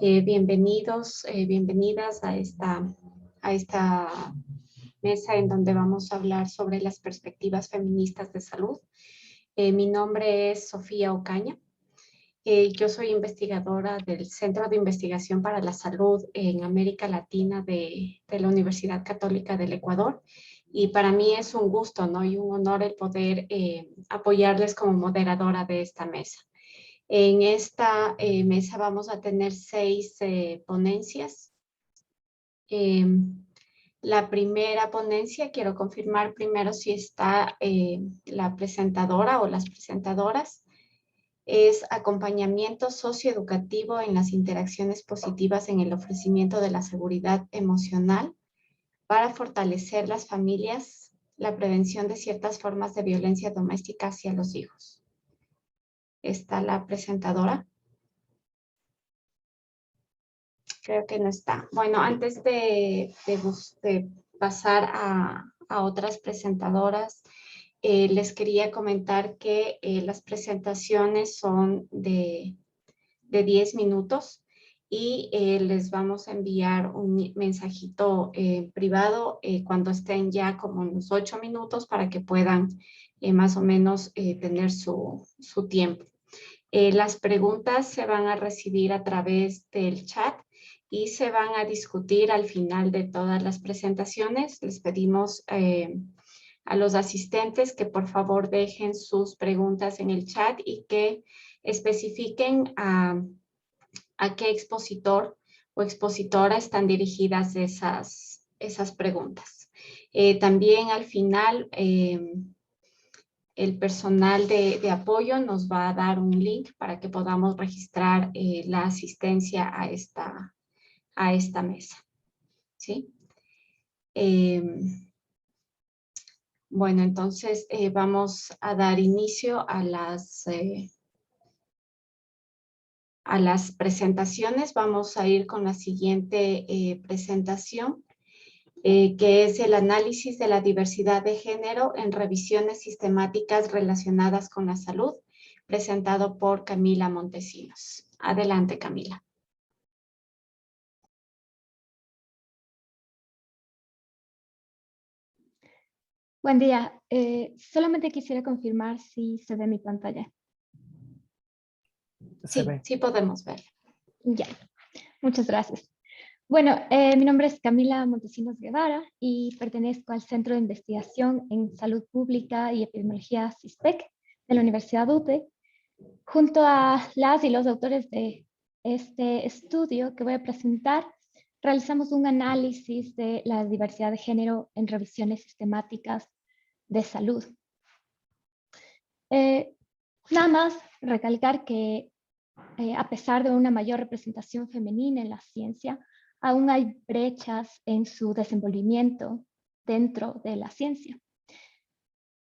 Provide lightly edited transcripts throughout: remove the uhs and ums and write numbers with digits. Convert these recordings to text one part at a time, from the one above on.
Bienvenidos, bienvenidas a esta mesa en donde vamos a hablar sobre las perspectivas feministas de salud. Mi nombre es Sofía Ocaña. Yo soy investigadora del Centro de Investigación para la Salud en América Latina de la Universidad Católica del Ecuador. Y para mí es un gusto, ¿no? Y un honor el poder apoyarles como moderadora de esta mesa. En esta mesa vamos a tener 6 ponencias. La primera ponencia, quiero confirmar primero si está la presentadora o las presentadoras, es acompañamiento socioeducativo en las interacciones positivas en el ofrecimiento de la seguridad emocional para fortalecer las familias, la prevención de ciertas formas de violencia doméstica hacia los hijos. ¿Está la presentadora? Creo que no está. Bueno, antes de pasar a otras presentadoras, les quería comentar que las presentaciones son de 10 minutos y les vamos a enviar un mensajito privado cuando estén ya como unos 8 minutos para que puedan más o menos tener su tiempo. Las preguntas se van a recibir a través del chat y se van a discutir al final de todas las presentaciones. Les pedimos a los asistentes que por favor dejen sus preguntas en el chat y que especifiquen a qué expositor o expositora están dirigidas esas preguntas. También al final el personal de apoyo nos va a dar un link para que podamos registrar la asistencia a esta mesa. ¿Sí? Bueno, entonces vamos a dar inicio a las presentaciones. Vamos a ir con la siguiente presentación, que es el análisis de la diversidad de género en revisiones sistemáticas relacionadas con la salud, presentado por Camila Montesinos. Adelante, Camila. Buen día. Solamente quisiera confirmar si se ve mi pantalla. Sí podemos ver. Ya, muchas gracias. Bueno, mi nombre es Camila Montesinos Guevara y pertenezco al Centro de Investigación en Salud Pública y Epidemiología CISPEC de la Universidad UTE, junto a las y los autores de este estudio que voy a presentar. Realizamos un análisis de la diversidad de género en revisiones sistemáticas de salud. Nada más recalcar que a pesar de una mayor representación femenina en la ciencia, aún hay brechas en su desenvolvimiento dentro de la ciencia.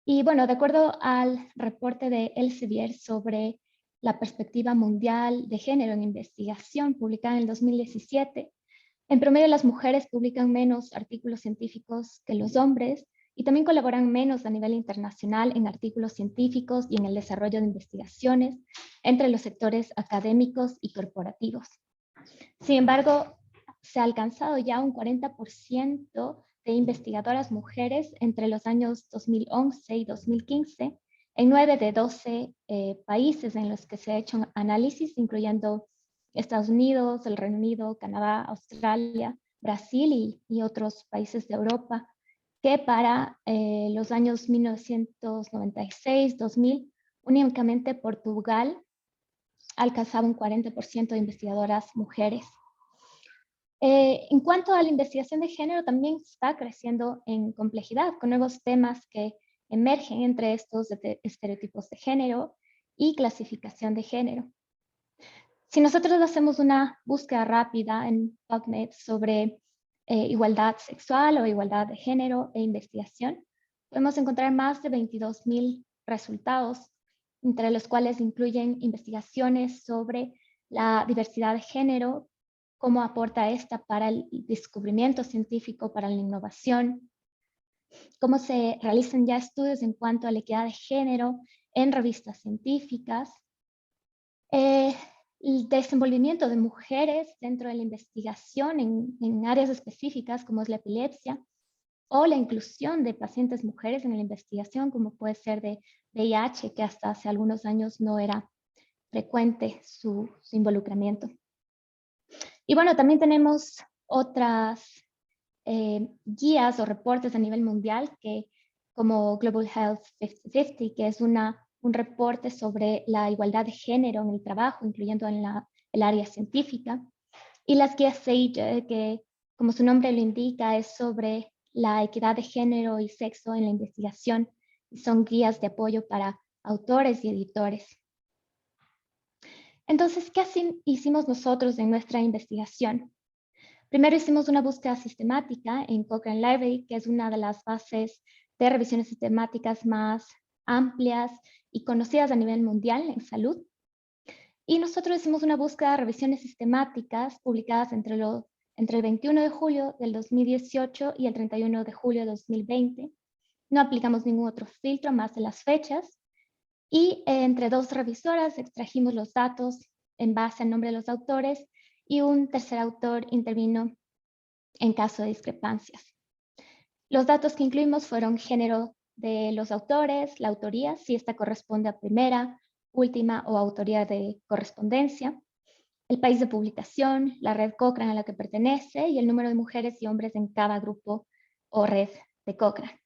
Y bueno, de acuerdo al reporte de Elsevier sobre la perspectiva mundial de género en investigación publicada en el 2017, en promedio las mujeres publican menos artículos científicos que los hombres y también colaboran menos a nivel internacional en artículos científicos y en el desarrollo de investigaciones entre los sectores académicos y corporativos. Sin embargo, se ha alcanzado ya un 40% de investigadoras mujeres entre los años 2011 y 2015 en 9 de 12 países en los que se ha hecho un análisis, incluyendo Estados Unidos, el Reino Unido, Canadá, Australia, Brasil y otros países de Europa, que para los años 1996-2000, únicamente Portugal alcanzaba un 40% de investigadoras mujeres. En cuanto a la investigación de género, también está creciendo en complejidad, con nuevos temas que emergen entre estos estereotipos de género y clasificación de género. Si nosotros hacemos una búsqueda rápida en PubMed sobre igualdad sexual o igualdad de género e investigación, podemos encontrar más de 22,000 resultados, entre los cuales incluyen investigaciones sobre la diversidad de género, cómo aporta esta para el descubrimiento científico, para la innovación, cómo se realizan ya estudios en cuanto a la equidad de género en revistas científicas, el desenvolvimiento de mujeres dentro de la investigación en áreas específicas como es la epilepsia, o la inclusión de pacientes mujeres en la investigación, como puede ser de VIH, que hasta hace algunos años no era frecuente su involucramiento. Y bueno, también tenemos otras guías o reportes a nivel mundial, como Global Health 50-50, que es un reporte sobre la igualdad de género en el trabajo, incluyendo en el área científica. Y las guías SAGE, que como su nombre lo indica, es sobre la equidad de género y sexo en la investigación. Son guías de apoyo para autores y editores. Entonces, ¿qué hicimos nosotros en nuestra investigación? Primero hicimos una búsqueda sistemática en Cochrane Library, que es una de las bases de revisiones sistemáticas más amplias y conocidas a nivel mundial en salud. Y nosotros hicimos una búsqueda de revisiones sistemáticas publicadas entre el 21 de julio del 2018 y el 31 de julio de 2020. No aplicamos ningún otro filtro más de las fechas. Y entre dos revisoras extrajimos los datos en base al nombre de los autores y un tercer autor intervino en caso de discrepancias. Los datos que incluimos fueron género de los autores, la autoría, si esta corresponde a primera, última o autoría de correspondencia, el país de publicación, la red Cochrane a la que pertenece y el número de mujeres y hombres en cada grupo o red de Cochrane.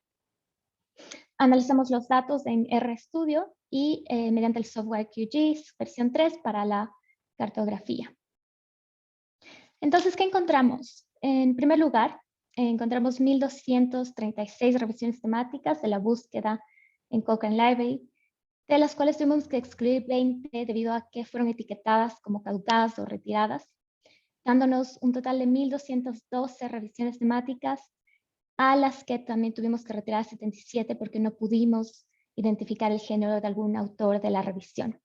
Analizamos los datos en RStudio y mediante el software QGIS versión 3 para la cartografía. Entonces, ¿qué encontramos? En primer lugar, encontramos 1,236 revisiones temáticas de la búsqueda en Cochrane Library, de las cuales tuvimos que excluir 20 debido a que fueron etiquetadas como caducadas o retiradas, dándonos un total de 1,212 revisiones temáticas, a las que también tuvimos que retirar 77 porque no pudimos identificar el género de algún autor de la revisión.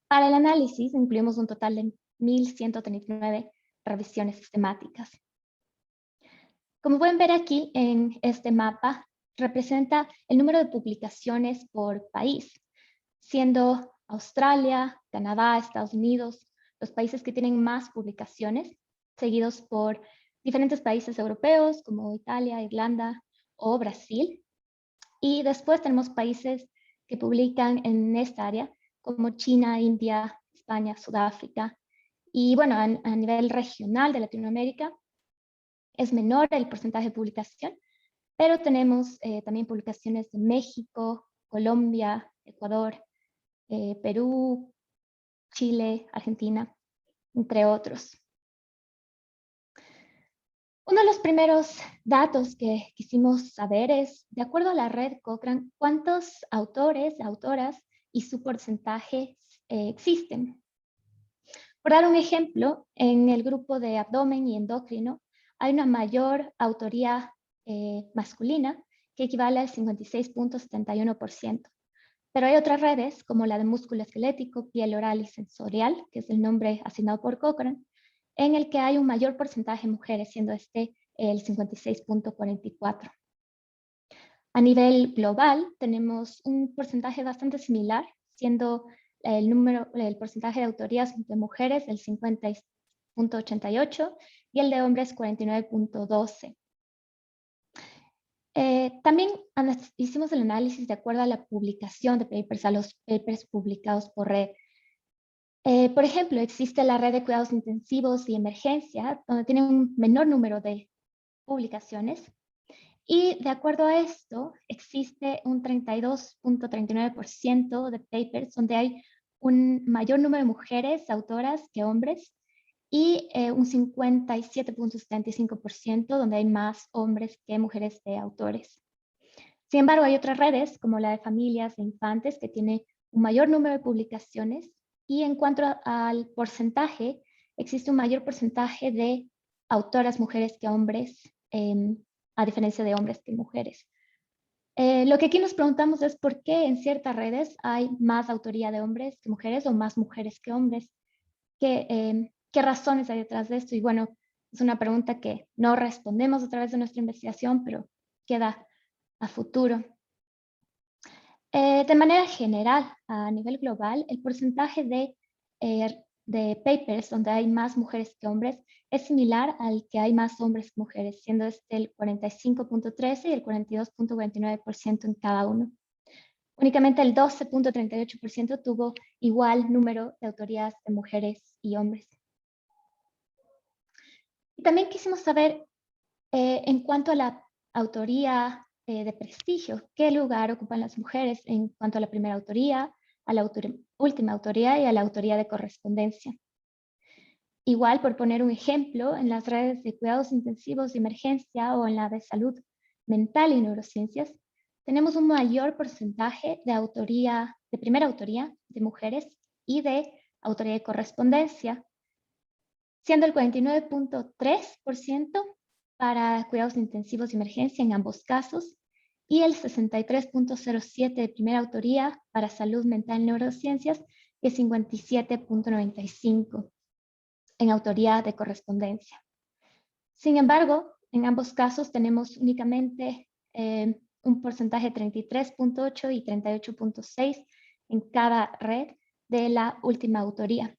Para el análisis incluimos un total de 1,139 revisiones sistemáticas. Como pueden ver aquí en este mapa, representa el número de publicaciones por país, siendo Australia, Canadá, Estados Unidos los países que tienen más publicaciones, seguidos por diferentes países europeos como Italia, Irlanda o Brasil. Y después tenemos países que publican en esta área como China, India, España, Sudáfrica. Y bueno, a nivel regional de Latinoamérica es menor el porcentaje de publicación, pero tenemos también publicaciones de México, Colombia, Ecuador, Perú, Chile, Argentina, entre otros. Uno de los primeros datos que quisimos saber es, de acuerdo a la red Cochrane, cuántos autores, autoras y su porcentaje existen. Por dar un ejemplo, en el grupo de abdomen y endocrino hay una mayor autoría masculina que equivale al 56,71%. Pero hay otras redes, como la de músculo esquelético, piel oral y sensorial, que es el nombre asignado por Cochrane, en el que hay un mayor porcentaje de mujeres, siendo este el 56,44%. A nivel global, tenemos un porcentaje bastante similar, siendo el porcentaje de autorías de mujeres del 50,88% y el de hombres 49,12%. También hicimos el análisis de acuerdo a la publicación de papers, a los papers publicados por red. Por ejemplo, existe la red de cuidados intensivos y emergencia, donde tiene un menor número de publicaciones. Y de acuerdo a esto, existe un 32,39% de papers donde hay un mayor número de mujeres autoras que hombres y un 57,75% donde hay más hombres que mujeres de autores. Sin embargo, hay otras redes como la de familias e infantes que tiene un mayor número de publicaciones y en cuanto al porcentaje, existe un mayor porcentaje de autoras mujeres que hombres, a diferencia de hombres que mujeres. Lo que aquí nos preguntamos es por qué en ciertas redes hay más autoría de hombres que mujeres o más mujeres que hombres. ¿Qué razones hay detrás de esto? Y bueno, es una pregunta que no respondemos a través de nuestra investigación, pero queda a futuro. De manera general, a nivel global, el porcentaje de de papers donde hay más mujeres que hombres es similar al que hay más hombres que mujeres, siendo este el 45.13 y el 42.49% en cada uno. Únicamente el 12.38% tuvo igual número de autorías de mujeres y hombres. Y también quisimos saber, en cuanto a la autoría de prestigio, qué lugar ocupan las mujeres en cuanto a la primera autoría, a la última autoría y a la autoría de correspondencia. Igual, por poner un ejemplo, en las redes de cuidados intensivos de emergencia o en la de salud mental y neurociencias, tenemos un mayor porcentaje de primera autoría de mujeres y de autoría de correspondencia, siendo el 49.3% para cuidados intensivos de emergencia en ambos casos y el 63.07% de primera autoría para salud mental y neurociencias y el 57.95% en autoría de correspondencia. Sin embargo, en ambos casos tenemos únicamente un porcentaje de 33.8 y 38.6 en cada red de la última autoría.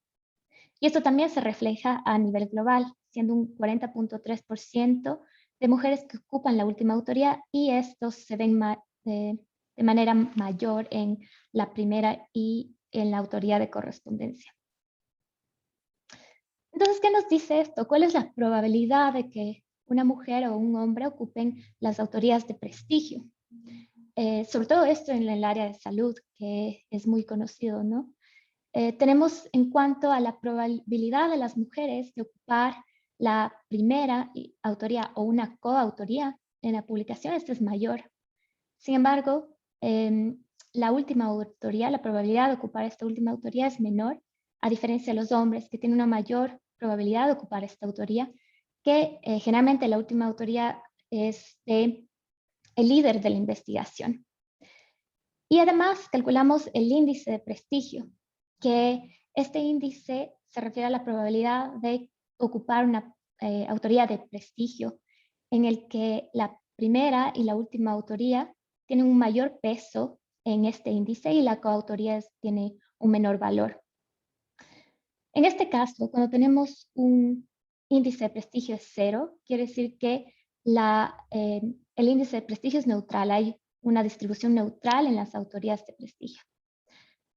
Y esto también se refleja a nivel global, siendo un 40.3% de mujeres que ocupan la última autoría y estos se ven de manera mayor en la primera y en la autoría de correspondencia. Entonces, ¿qué nos dice esto? ¿Cuál es la probabilidad de que una mujer o un hombre ocupen las autorías de prestigio? Sobre todo esto en el área de salud, que es muy conocido, ¿no? Tenemos en cuanto a la probabilidad de las mujeres de ocupar la primera autoría o una coautoría en la publicación, esta es mayor. Sin embargo, la última autoría, la probabilidad de ocupar esta última autoría es menor, a diferencia de los hombres que tienen una mayor probabilidad de ocupar esta autoría, que generalmente la última autoría es el líder de la investigación. Y además calculamos el índice de prestigio, que este índice se refiere a la probabilidad de ocupar una autoría de prestigio en el que la primera y la última autoría tienen un mayor peso en este índice y la coautoría tiene un menor valor. En este caso, cuando tenemos un índice de prestigio es 0, quiere decir que el índice de prestigio es neutral, hay una distribución neutral en las autorías de prestigio.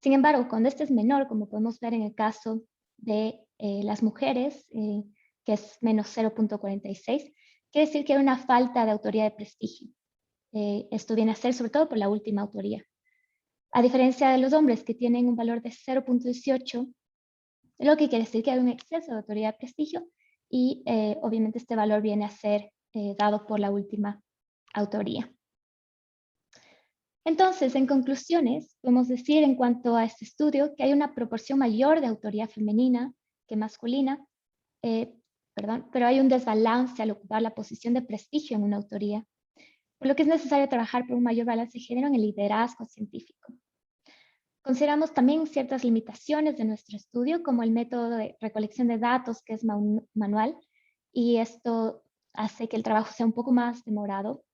Sin embargo, cuando este es menor, como podemos ver en el caso de las mujeres, que es menos 0.46, quiere decir que hay una falta de autoría de prestigio. Esto viene a ser sobre todo por la última autoría. A diferencia de los hombres que tienen un valor de 0.18, lo que quiere decir que hay un exceso de autoría de prestigio y obviamente este valor viene a ser dado por la última autoría. Entonces, en conclusiones, podemos decir en cuanto a este estudio que hay una proporción mayor de autoría femenina que masculina, pero hay un desbalance al ocupar la posición de prestigio en una autoría, por lo que es necesario trabajar por un mayor balance de género en el liderazgo científico. Consideramos también ciertas limitaciones de nuestro estudio, como el método de recolección de datos, que es manual, y esto hace que el trabajo sea un poco más demorado.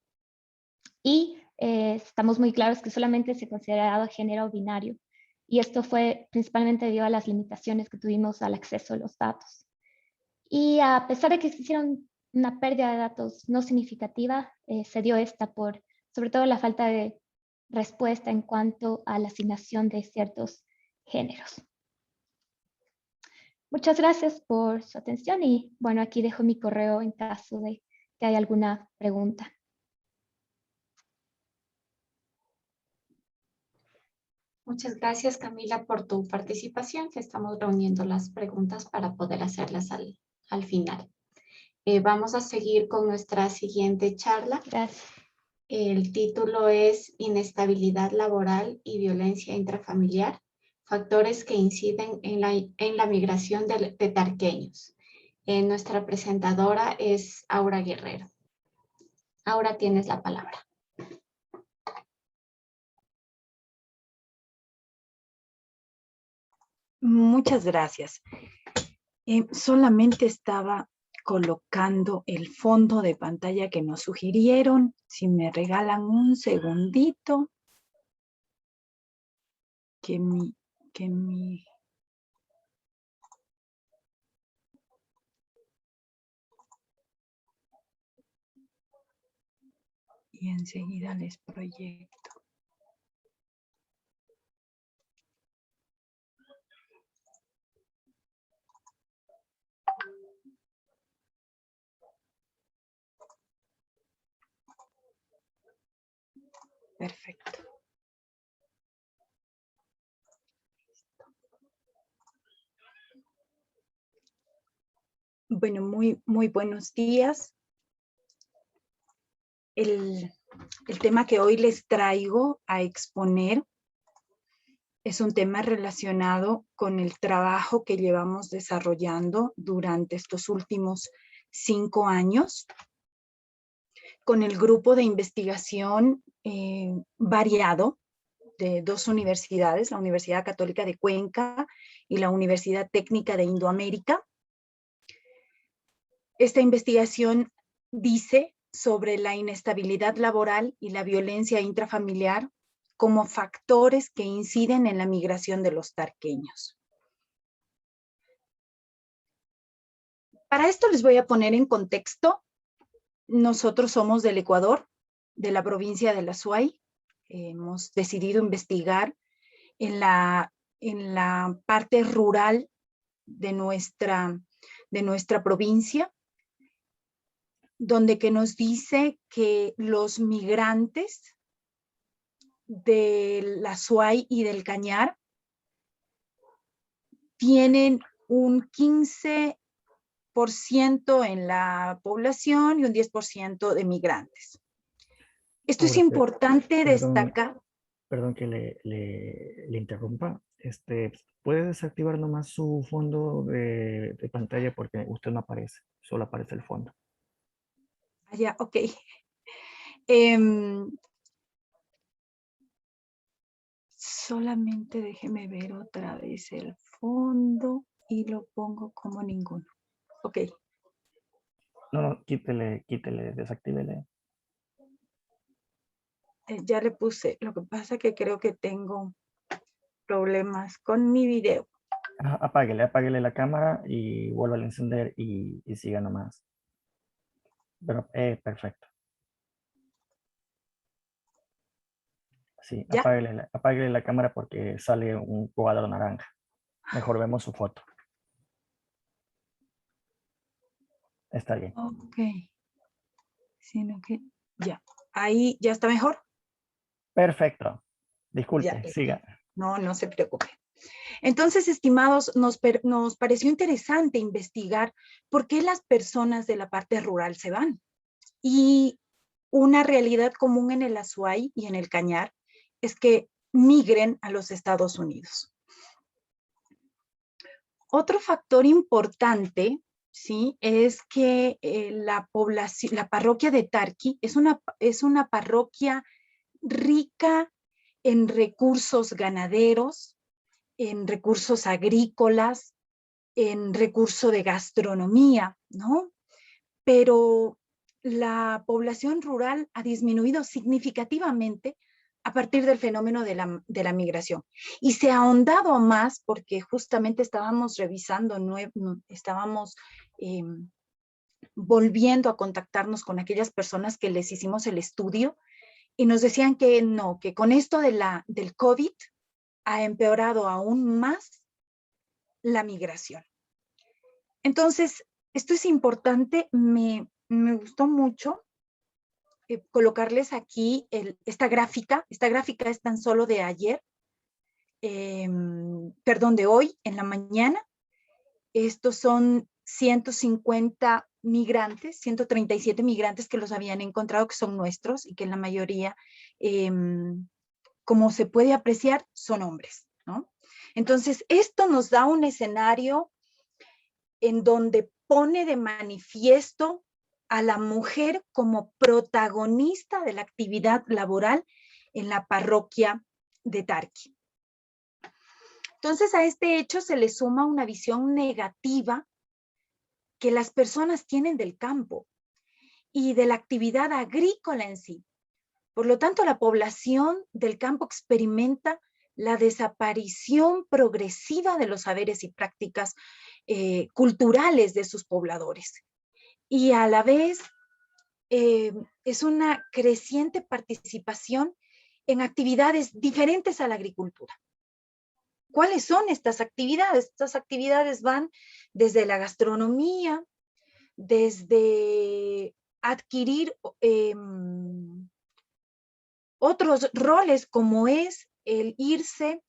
Y estamos muy claros que solamente se ha considerado género binario, y esto fue principalmente debido a las limitaciones que tuvimos al acceso a los datos. Y a pesar de que existieron una pérdida de datos no significativa, se dio esta por, sobre todo, la falta de respuesta en cuanto a la asignación de ciertos géneros. Muchas gracias por su atención y bueno, aquí dejo mi correo en caso de que haya alguna pregunta. Muchas gracias, Camila, por tu participación, que estamos reuniendo las preguntas para poder hacerlas al final. Vamos a seguir con nuestra siguiente charla. Gracias. El título es Inestabilidad laboral y violencia intrafamiliar, factores que inciden en la migración de tarqueños. Nuestra presentadora es Aura Guerrero. Aura, tienes la palabra. Muchas gracias. Solamente estaba colocando el fondo de pantalla que nos sugirieron. Si me regalan un segundito. Que mi Y enseguida les proyecto. Perfecto. Bueno, muy buenos días. El tema que hoy les traigo a exponer es un tema relacionado con el trabajo que llevamos desarrollando durante estos últimos 5 años con el grupo de investigación variado de 2 universidades, la Universidad Católica de Cuenca y la Universidad Técnica de Indoamérica. Esta investigación dice sobre la inestabilidad laboral y la violencia intrafamiliar como factores que inciden en la migración de los tarqueños. Para esto les voy a poner en contexto. Nosotros somos del Ecuador, de la provincia de La Suay. Hemos decidido investigar en la parte rural de nuestra provincia, donde que nos dice que los migrantes de La Suay y del Cañar tienen un 15% en la población y un 10% de migrantes. Esto es importante destacar. Perdón que le interrumpa. ¿Puede desactivar nomás su fondo de pantalla porque usted no aparece, solo aparece el fondo? Ya, ok. Solamente déjeme ver otra vez el fondo y lo pongo como ninguno. Ok. No, quítele, desactívele. Ya le puse. Lo que pasa es que creo que tengo problemas con mi video. Apáguele la cámara y vuelva a encender y siga nomás. Pero, perfecto. Sí, ¿Ya? apáguele la cámara porque sale un cuadro naranja. Mejor vemos su foto. Está bien. Ok. Sino que ya. Ahí ya está mejor. Perfecto. Disculpe, Ya. siga. No se preocupe. Entonces, estimados, nos pareció interesante investigar por qué las personas de la parte rural se van. Y una realidad común en el Azuay y en el Cañar es que migren a los Estados Unidos. Otro factor importante, ¿sí?, es que la parroquia de Tarqui es una parroquia rica en recursos ganaderos, en recursos agrícolas, en recurso de gastronomía, ¿no? Pero la población rural ha disminuido significativamente a partir del fenómeno de la migración. Y se ha ahondado más porque justamente estábamos revisando, estábamos volviendo a contactarnos con aquellas personas que les hicimos el estudio y nos decían que no, que con esto del COVID ha empeorado aún más la migración. Entonces, esto es importante, me gustó mucho colocarles aquí esta gráfica. Esta gráfica es tan solo de ayer, de hoy en la mañana. Estos son 150 migrantes, 137 migrantes que los habían encontrado, que son nuestros y que en la mayoría, como se puede apreciar, son hombres, ¿no? Entonces, esto nos da un escenario en donde pone de manifiesto a la mujer como protagonista de la actividad laboral en la parroquia de Tarqui. Entonces, a este hecho se le suma una visión negativa que las personas tienen del campo y de la actividad agrícola en sí. Por lo tanto, la población del campo experimenta la desaparición progresiva de los saberes y prácticas culturales de sus pobladores. Y a la vez es una creciente participación en actividades diferentes a la agricultura. ¿Cuáles son estas actividades? Estas actividades van desde la gastronomía, desde adquirir otros roles, como es el irse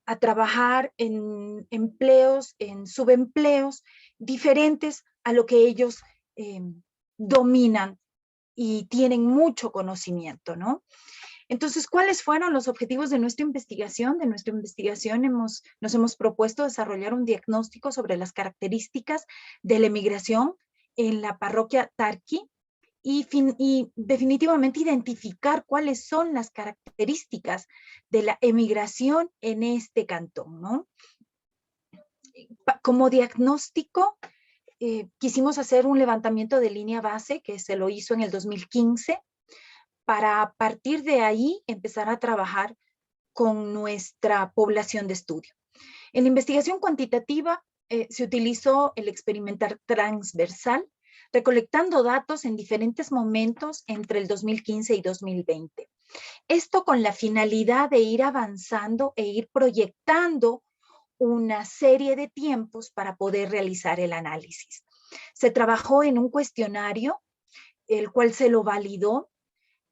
a trabajar en empleos, en subempleos diferentes a lo que ellos dominan y tienen mucho conocimiento, ¿no? Entonces, ¿cuáles fueron los objetivos de nuestra investigación? De nuestra investigación nos hemos propuesto desarrollar un diagnóstico sobre las características de la emigración en la parroquia Tarqui y definitivamente identificar cuáles son las características de la emigración en este cantón, ¿no? Como diagnóstico, quisimos hacer un levantamiento de línea base que se lo hizo en el 2015, para a partir de ahí empezar a trabajar con nuestra población de estudio. En la investigación cuantitativa se utilizó el experimental transversal, recolectando datos en diferentes momentos entre el 2015 y 2020. Esto con la finalidad de ir avanzando e ir proyectando una serie de tiempos para poder realizar el análisis. Se trabajó en un cuestionario, el cual se lo validó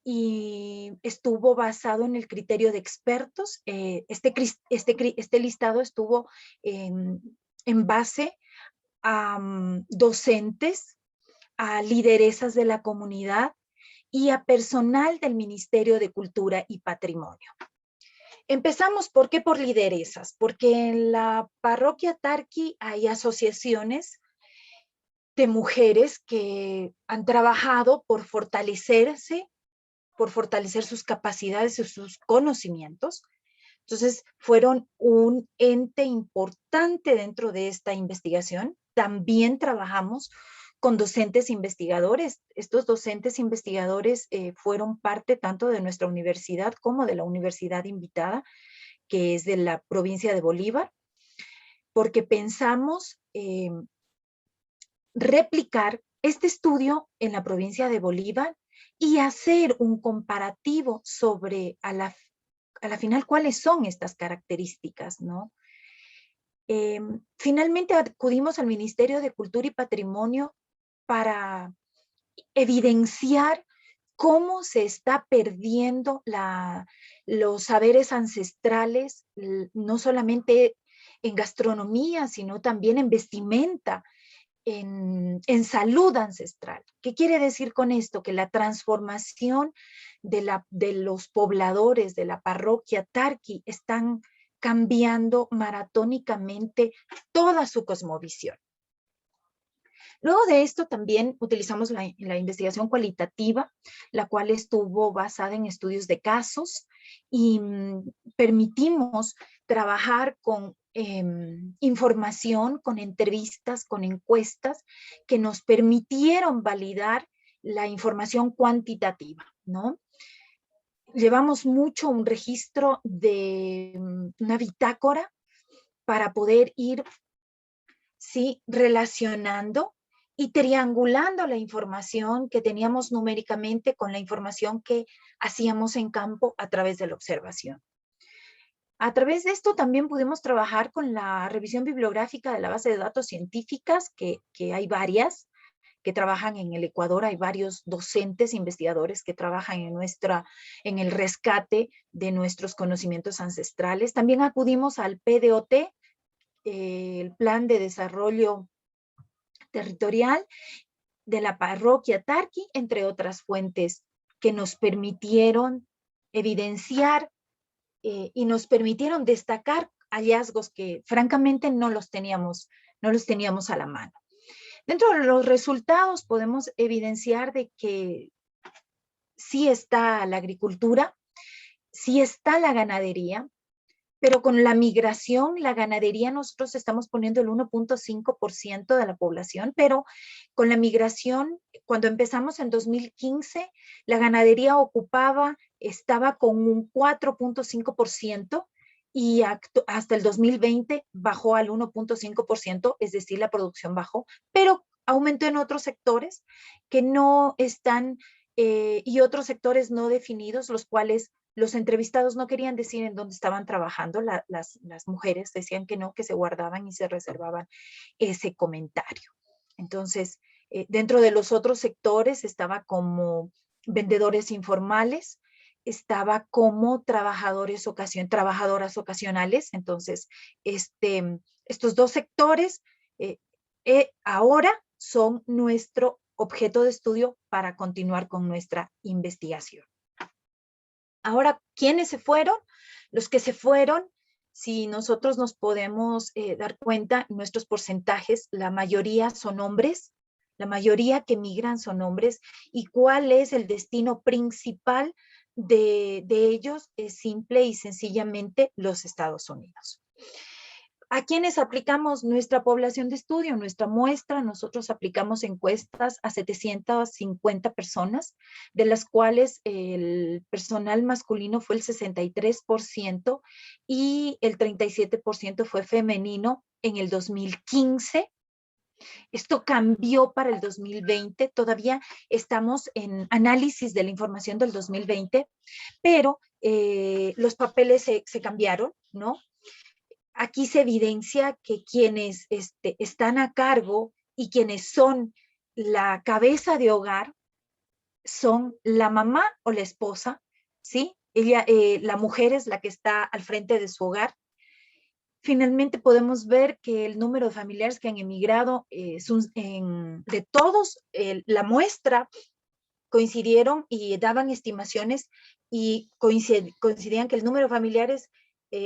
y estuvo basado en el criterio de expertos. Este listado estuvo en base a docentes, a lideresas de la comunidad y a personal del Ministerio de Cultura y Patrimonio. Empezamos, ¿por qué por lideresas? Porque en la parroquia Tarqui hay asociaciones de mujeres que han trabajado por fortalecer sus capacidades y sus conocimientos. Entonces, fueron un ente importante dentro de esta investigación. También trabajamos con docentes investigadores. Estos docentes investigadores fueron parte tanto de nuestra universidad como de la universidad invitada, que es de la provincia de Bolívar, porque pensamos replicar este estudio en la provincia de Bolívar y hacer un comparativo sobre a la final cuáles son estas características, ¿no? Finalmente acudimos al Ministerio de Cultura y Patrimonio para evidenciar cómo se está perdiendo los saberes ancestrales, no solamente en gastronomía, sino también en vestimenta, en salud ancestral. ¿Qué quiere decir con esto? Que la transformación de los pobladores de la parroquia Tarqui están cambiando maratónicamente toda su cosmovisión. Luego de esto también utilizamos la investigación cualitativa, la cual estuvo basada en estudios de casos y permitimos trabajar con información, con entrevistas, con encuestas que nos permitieron validar la información cuantitativa, ¿no? Llevamos mucho un registro de una bitácora para poder ir, sí, relacionando y triangulando la información que teníamos numéricamente con la información que hacíamos en campo a través de la observación. A través de esto también pudimos trabajar con la revisión bibliográfica de la base de datos científicas, que hay varias que trabajan en el Ecuador. Hay varios docentes, investigadores que trabajan en el rescate de nuestros conocimientos ancestrales. También acudimos al PDOT, el Plan de Desarrollo Territorial de la parroquia Tarqui, entre otras fuentes que nos permitieron evidenciar y nos permitieron destacar hallazgos que francamente no los teníamos a la mano. Dentro de los resultados podemos evidenciar de que sí está la agricultura, sí está la ganadería, pero con la migración, la ganadería nosotros estamos poniendo el 1.5% de la población, pero con la migración, cuando empezamos en 2015, la ganadería estaba con un 4.5%, y hasta el 2020 bajó al 1.5%, es decir, la producción bajó, pero aumentó en otros sectores que no están, y otros sectores no definidos, los cuales los entrevistados no querían decir en dónde estaban trabajando, las mujeres decían que no, que se guardaban y se reservaban ese comentario. Entonces, dentro de los otros sectores estaba como vendedores informales, estaba como trabajadoras ocasionales. Entonces, estos dos sectores ahora son nuestro objeto de estudio para continuar con nuestra investigación. Ahora, ¿quiénes se fueron? Los que se fueron, si nosotros nos podemos dar cuenta, nuestros porcentajes, la mayoría son hombres, la mayoría que migran son hombres. ¿Y cuál es el destino principal de ellos? Es simple y sencillamente los Estados Unidos. ¿A quiénes aplicamos nuestra población de estudio, nuestra muestra? Nosotros aplicamos encuestas a 750 personas, de las cuales el personal masculino fue el 63% y el 37% fue femenino en el 2015. Esto cambió para el 2020, todavía estamos en análisis de la información del 2020, pero los papeles se cambiaron, ¿no? Aquí se evidencia que quienes están a cargo y quienes son la cabeza de hogar son la mamá o la esposa, ¿sí? La mujer es la que está al frente de su hogar. Finalmente podemos ver que el número de familiares que han emigrado, de todos, la muestra coincidieron y daban estimaciones y coincidían que el número de familiares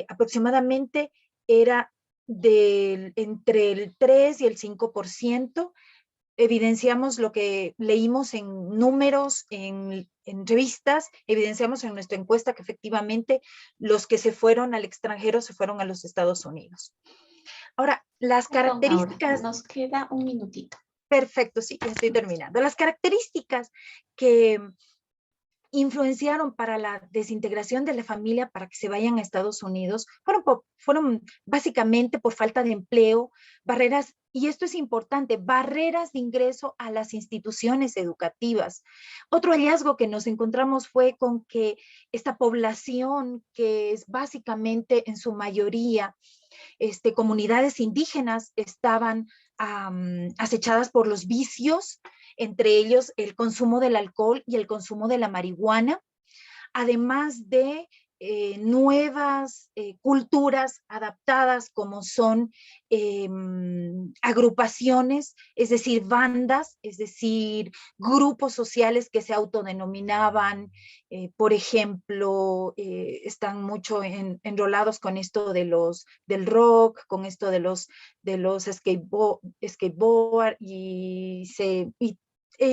aproximadamente era entre el 3 y el 5%. Evidenciamos lo que leímos en números, en revistas, evidenciamos en nuestra encuesta que efectivamente los que se fueron al extranjero se fueron a los Estados Unidos. Ahora, las características... Nos queda un minutito. Perfecto, sí, ya estoy terminando. Las características que influenciaron para la desintegración de la familia para que se vayan a Estados Unidos fueron básicamente por falta de empleo, barreras, y esto es importante, barreras de ingreso a las instituciones educativas. Otro hallazgo que nos encontramos fue con que esta población, que es básicamente en su mayoría comunidades indígenas, estaban acechadas por los vicios, entre ellos el consumo del alcohol y el consumo de la marihuana, además de nuevas culturas adaptadas como son agrupaciones, es decir, bandas, es decir, grupos sociales que se autodenominaban, por ejemplo, están mucho enrolados con esto del rock, con esto de los skateboard y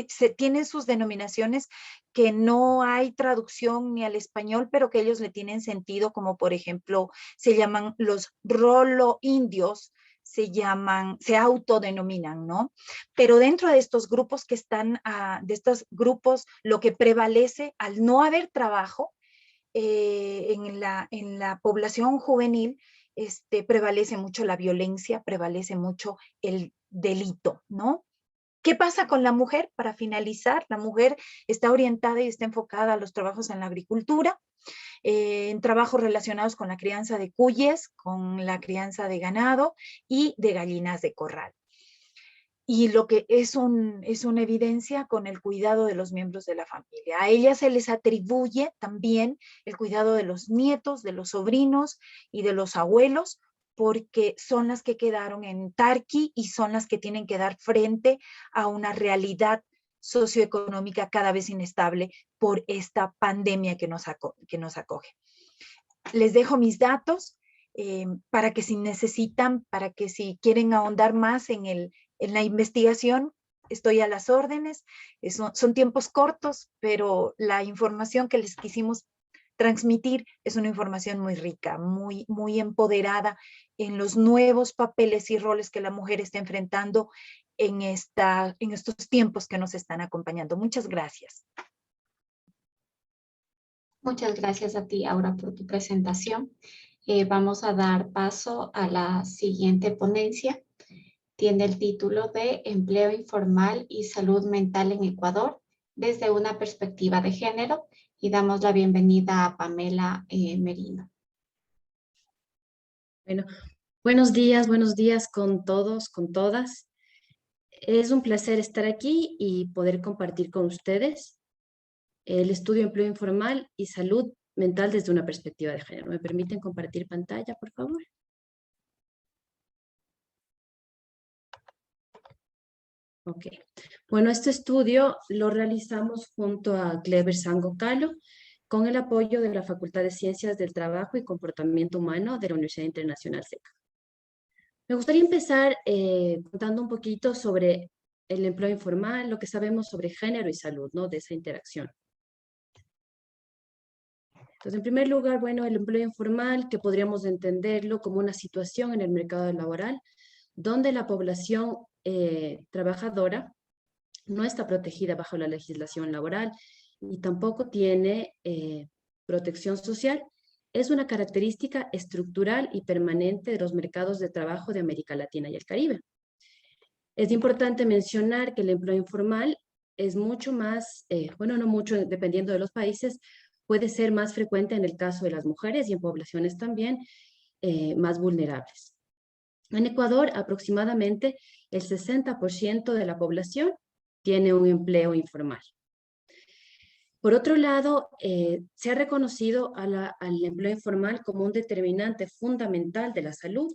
se tienen sus denominaciones que no hay traducción ni al español, pero que ellos le tienen sentido, como por ejemplo, se llaman los rolo indios, se autodenominan, ¿no? Pero dentro de estos grupos lo que prevalece al no haber trabajo en la población juvenil, prevalece mucho la violencia, prevalece mucho el delito, ¿no? ¿Qué pasa con la mujer? Para finalizar, la mujer está orientada y está enfocada a los trabajos en la agricultura, en trabajos relacionados con la crianza de cuyes, con la crianza de ganado y de gallinas de corral. Y lo que es una evidencia con el cuidado de los miembros de la familia. A ellas se les atribuye también el cuidado de los nietos, de los sobrinos y de los abuelos, porque son las que quedaron en Tarqui y son las que tienen que dar frente a una realidad socioeconómica cada vez inestable por esta pandemia que nos acoge. Les dejo mis datos para que si necesitan, para que si quieren ahondar más en la investigación, estoy a las órdenes. Son tiempos cortos, pero la información que les quisimos transmitir es una información muy rica, muy, muy empoderada en los nuevos papeles y roles que la mujer está enfrentando en estos tiempos que nos están acompañando. Muchas gracias. Muchas gracias a ti, Aura, por tu presentación. Vamos a dar paso a la siguiente ponencia. tiene el título de Empleo informal y salud mental en Ecuador desde una perspectiva de género, y damos la bienvenida a Pamela Merino. Bueno, buenos días con todos, con todas. Es un placer estar aquí y poder compartir con ustedes el estudio de empleo informal y salud mental desde una perspectiva de género. ¿Me permiten compartir pantalla, por favor? Ok. Bueno, este estudio lo realizamos junto a Clever Sango Calo con el apoyo de la Facultad de Ciencias del Trabajo y Comportamiento Humano de la Universidad Internacional SECA. Me gustaría empezar contando un poquito sobre el empleo informal, lo que sabemos sobre género y salud, ¿no? De esa interacción. Entonces, en primer lugar, bueno, el empleo informal, que podríamos entenderlo como una situación en el mercado laboral donde la población trabajadora no está protegida bajo la legislación laboral y tampoco tiene protección social. Es una característica estructural y permanente de los mercados de trabajo de América Latina y el Caribe. Es importante mencionar que el empleo informal es mucho más, bueno, no mucho, dependiendo de los países, puede ser más frecuente en el caso de las mujeres y en poblaciones también más vulnerables. En Ecuador, aproximadamente el 60% de la población tiene un empleo informal. Por otro lado, se ha reconocido al empleo informal como un determinante fundamental de la salud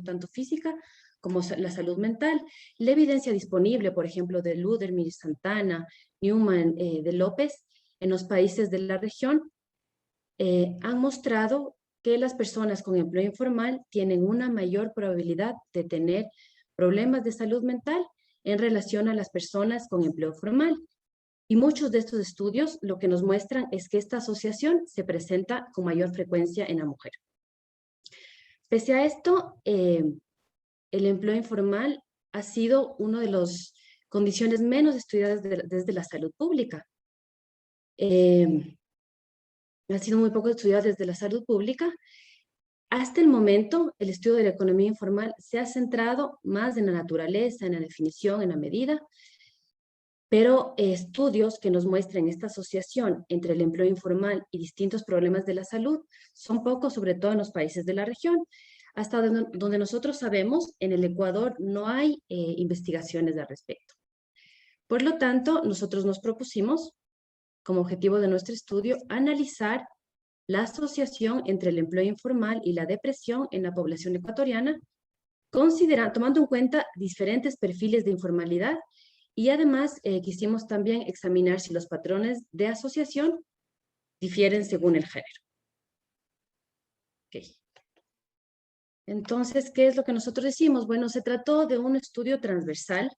tanto física como la salud mental. La evidencia disponible, por ejemplo, de Ludermir, Santana, Newman, de López, en los países de la región, han mostrado que las personas con empleo informal tienen una mayor probabilidad de tener problemas de salud mental en relación a las personas con empleo formal. Y muchos de estos estudios lo que nos muestran es que esta asociación se presenta con mayor frecuencia en la mujer. Pese a esto, el empleo informal ha sido una de las condiciones menos estudiadas desde la salud pública. Ha sido muy poco estudiado desde la salud pública. Hasta el momento, el estudio de la economía informal se ha centrado más en la naturaleza, en la definición, en la medida, pero estudios que nos muestren esta asociación entre el empleo informal y distintos problemas de la salud son pocos, sobre todo en los países de la región. Hasta donde nosotros sabemos, en el Ecuador no hay investigaciones al respecto. Por lo tanto, nosotros nos propusimos, como objetivo de nuestro estudio, analizar la asociación entre el empleo informal y la depresión en la población ecuatoriana, tomando en cuenta diferentes perfiles de informalidad, y además quisimos también examinar si los patrones de asociación difieren según el género. Okay. Entonces, ¿qué es lo que nosotros decimos? Bueno, se trató de un estudio transversal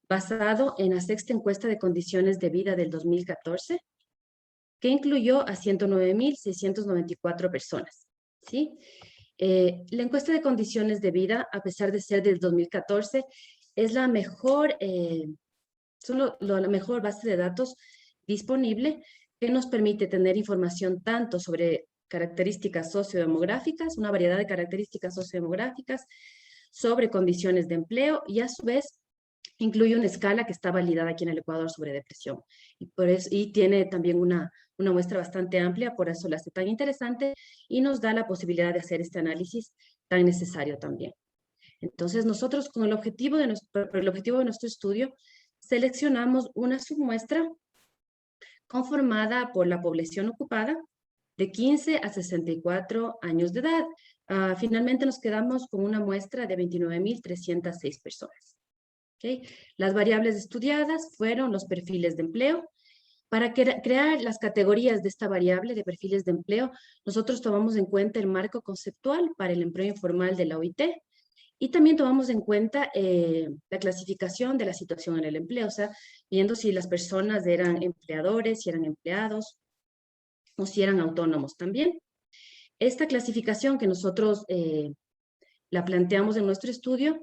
basado en la sexta encuesta de condiciones de vida del 2014, que incluyó a 109.694 personas, ¿sí? La encuesta de condiciones de vida, a pesar de ser del 2014, es la mejor, la mejor base de datos disponible que nos permite tener información tanto sobre características sociodemográficas, una variedad de características sociodemográficas, sobre condiciones de empleo y a su vez incluye una escala que está validada aquí en el Ecuador sobre depresión. Y tiene también una muestra bastante amplia, por eso la hace tan interesante y nos da la posibilidad de hacer este análisis tan necesario también. Entonces, nosotros con el objetivo de nuestro estudio, seleccionamos una submuestra conformada por la población ocupada de 15 a 64 años de edad. Finalmente nos quedamos con una muestra de 29.306 personas. ¿Okay? Las variables estudiadas fueron los perfiles de empleo. Para crear las categorías de esta variable de perfiles de empleo, nosotros tomamos en cuenta el marco conceptual para el empleo informal de la OIT y también tomamos en cuenta la clasificación de la situación en el empleo, o sea, viendo si las personas eran empleadores, si eran empleados o si eran autónomos también. Esta clasificación que nosotros la planteamos en nuestro estudio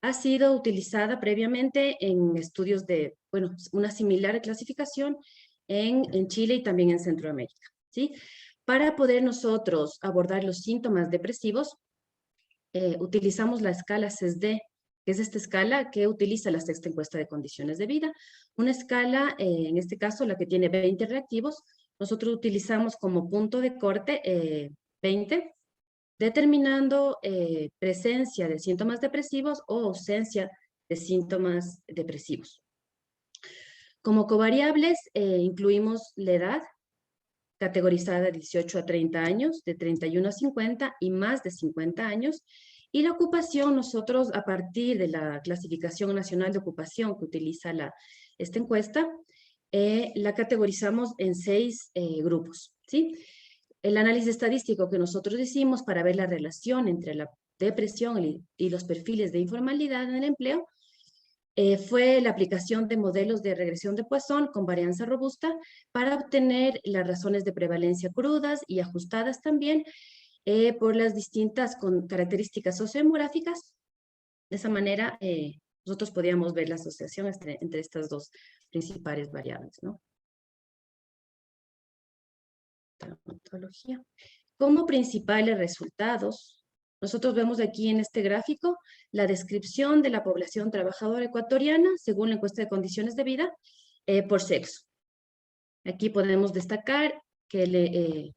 ha sido utilizada previamente en estudios de, bueno, una similar clasificación en Chile y también en Centroamérica, ¿sí? Para poder nosotros abordar los síntomas depresivos, utilizamos la escala CESD que es esta escala que utiliza la sexta encuesta de condiciones de vida. Una escala, en este caso, la que tiene 20 reactivos. Nosotros utilizamos como punto de corte 20, determinando presencia de síntomas depresivos o ausencia de síntomas depresivos. Como covariables incluimos la edad, categorizada de 18 a 30 años, de 31 a 50 y más de 50 años. Y la ocupación, nosotros a partir de la clasificación nacional de ocupación que utiliza esta encuesta, la categorizamos en 6 grupos, ¿sí? El análisis estadístico que nosotros hicimos para ver la relación entre la depresión y los perfiles de informalidad en el empleo fue la aplicación de modelos de regresión de Poisson con varianza robusta para obtener las razones de prevalencia crudas y ajustadas también por las distintas características sociodemográficas. De esa manera, nosotros podíamos ver la asociación entre estas dos principales variables, ¿no? Metodología. Como principales resultados, nosotros vemos aquí en este gráfico la descripción de la población trabajadora ecuatoriana según la encuesta de condiciones de vida por sexo. Aquí podemos destacar que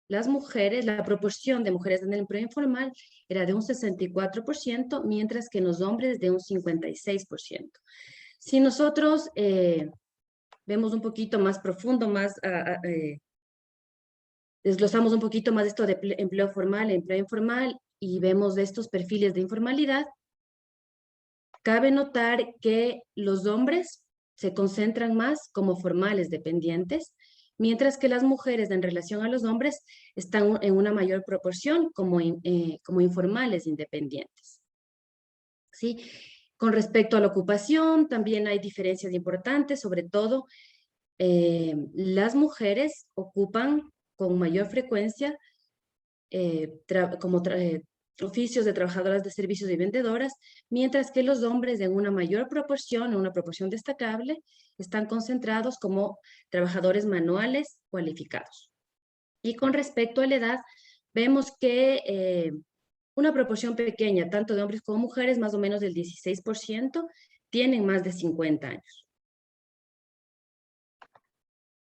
las mujeres, la proporción de mujeres en el empleo informal era de un 64%, mientras que en los hombres de un 56%. Si nosotros vemos un poquito más profundo, desglosamos un poquito más esto de empleo formal e empleo informal y vemos estos perfiles de informalidad, cabe notar que los hombres se concentran más como formales dependientes, mientras que las mujeres en relación a los hombres están en una mayor proporción como informales independientes. ¿Sí? Con respecto a la ocupación, también hay diferencias importantes, sobre todo las mujeres ocupan con mayor frecuencia oficios de trabajadoras de servicios y vendedoras, mientras que los hombres en una mayor proporción, en una proporción destacable, están concentrados como trabajadores manuales cualificados. Y con respecto a la edad, vemos que una proporción pequeña, tanto de hombres como mujeres, más o menos del 16%, tienen más de 50 años.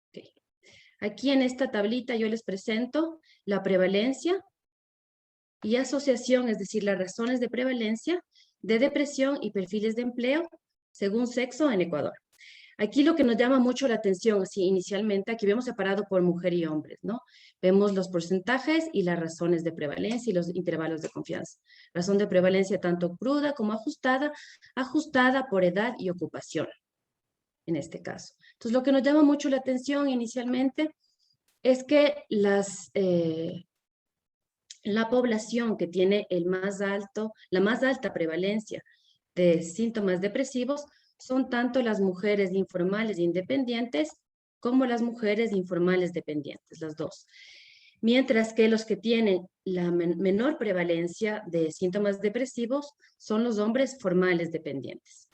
Okay. Aquí en esta tablita yo les presento la prevalencia y asociación, es decir, las razones de prevalencia de depresión y perfiles de empleo según sexo en Ecuador. Aquí lo que nos llama mucho la atención, así inicialmente, aquí vemos separado por mujer y hombres, ¿no? Vemos los porcentajes y las razones de prevalencia y los intervalos de confianza. Razón de prevalencia tanto cruda como ajustada, ajustada por edad y ocupación, en este caso. Entonces, lo que nos llama mucho la atención inicialmente es que la población que tiene la más alta prevalencia de síntomas depresivos son tanto las mujeres informales e independientes como las mujeres informales dependientes, las dos. Mientras que los que tienen la menor prevalencia de síntomas depresivos son los hombres formales dependientes.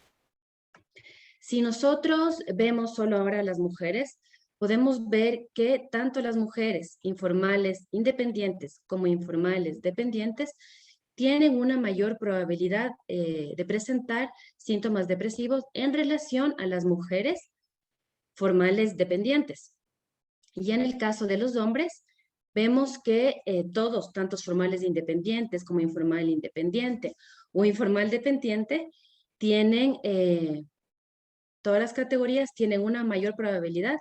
Si nosotros vemos solo ahora a las mujeres, podemos ver que tanto las mujeres informales independientes como informales dependientes tienen una mayor probabilidad de presentar síntomas depresivos en relación a las mujeres formales dependientes. Y en el caso de los hombres, vemos que todos, tantos formales independientes como informal independiente o informal dependiente, tienen, todas las categorías tienen una mayor probabilidad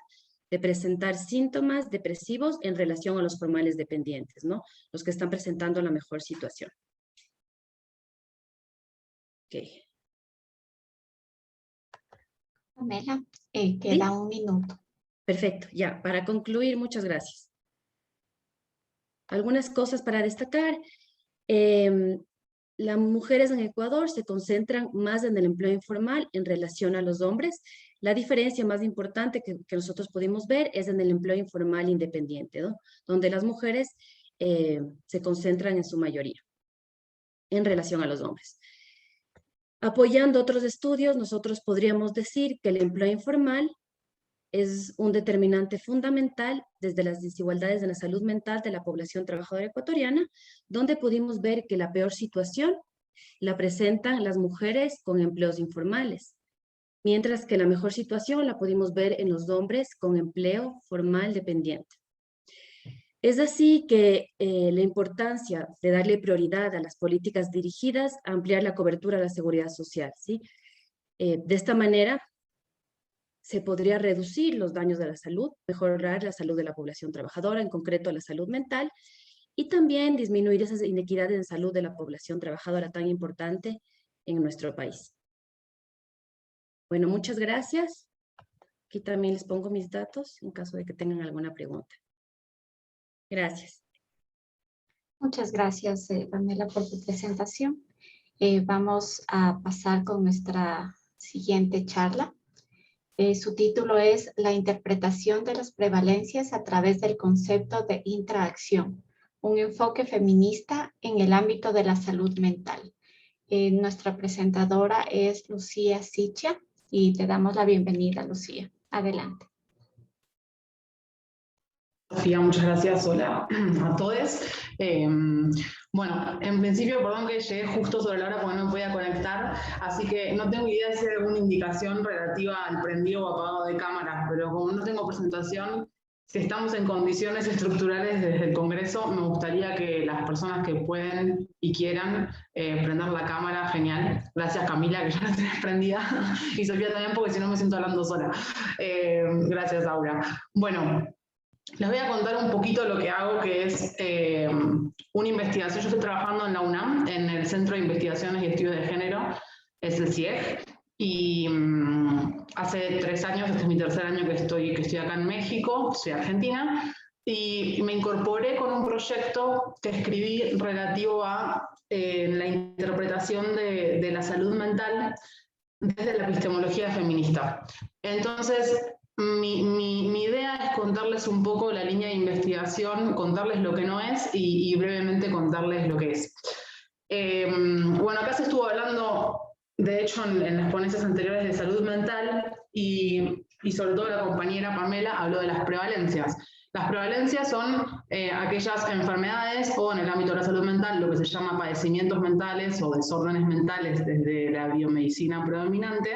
de presentar síntomas depresivos en relación a los formales dependientes, ¿no? Los que están presentando la mejor situación. Okay. Pamela, queda un minuto. Perfecto, ya, para concluir, muchas gracias. Algunas cosas para destacar. Las mujeres en Ecuador se concentran más en el empleo informal en relación a los hombres. La diferencia más importante que nosotros pudimos ver es en el empleo informal independiente, ¿no? Donde las mujeres se concentran en su mayoría en relación a los hombres. Apoyando otros estudios, nosotros podríamos decir que el empleo informal es un determinante fundamental desde las desigualdades de la salud mental de la población trabajadora ecuatoriana, donde pudimos ver que la peor situación la presentan las mujeres con empleos informales, mientras que la mejor situación la pudimos ver en los hombres con empleo formal dependiente. Es así que la importancia de darle prioridad a las políticas dirigidas a ampliar la cobertura de la seguridad social, ¿sí? De esta manera se podría reducir los daños de la salud, mejorar la salud de la población trabajadora, en concreto la salud mental, y también disminuir esas inequidades en salud de la población trabajadora tan importante en nuestro país. Bueno, muchas gracias. Aquí también les pongo mis datos en caso de que tengan alguna pregunta. Gracias. Muchas gracias, Pamela, por tu presentación. Vamos a pasar con nuestra siguiente charla. Su título es La interpretación de las prevalencias a través del concepto de intraacción, un enfoque feminista en el ámbito de la salud mental. Nuestra presentadora es Lucía Sicha y te damos la bienvenida, Lucía. Adelante. Sofía, muchas gracias. Hola a todos. Bueno, en principio, perdón que llegué justo sobre la hora porque no me podía conectar, así que no tengo idea de si hay alguna indicación relativa al prendido o apagado de cámaras, pero como no tengo presentación, si estamos en condiciones estructurales desde el Congreso, me gustaría que las personas que pueden y quieran prender la cámara, genial. Gracias Camila, que ya la tenés prendida, y Sofía también, porque si no me siento hablando sola. Gracias Aura. Bueno. Les voy a contar un poquito lo que hago, que es una investigación. Yo estoy trabajando en la UNAM, en el Centro de Investigaciones y Estudios de Género, es el CIEG, y hace 3 años, este es mi tercer año que estoy acá en México, soy argentina, y me incorporé con un proyecto que escribí relativo a la interpretación de la salud mental desde la epistemología feminista. Entonces, mi idea es contarles un poco la línea de investigación, contarles lo que no es y brevemente contarles lo que es. Bueno, acá se estuvo hablando, de hecho, en las ponencias anteriores de salud mental y sobre todo la compañera Pamela habló de las prevalencias. Las prevalencias son aquellas enfermedades o en el ámbito de la salud mental lo que se llama padecimientos mentales o desórdenes mentales desde la biomedicina predominante,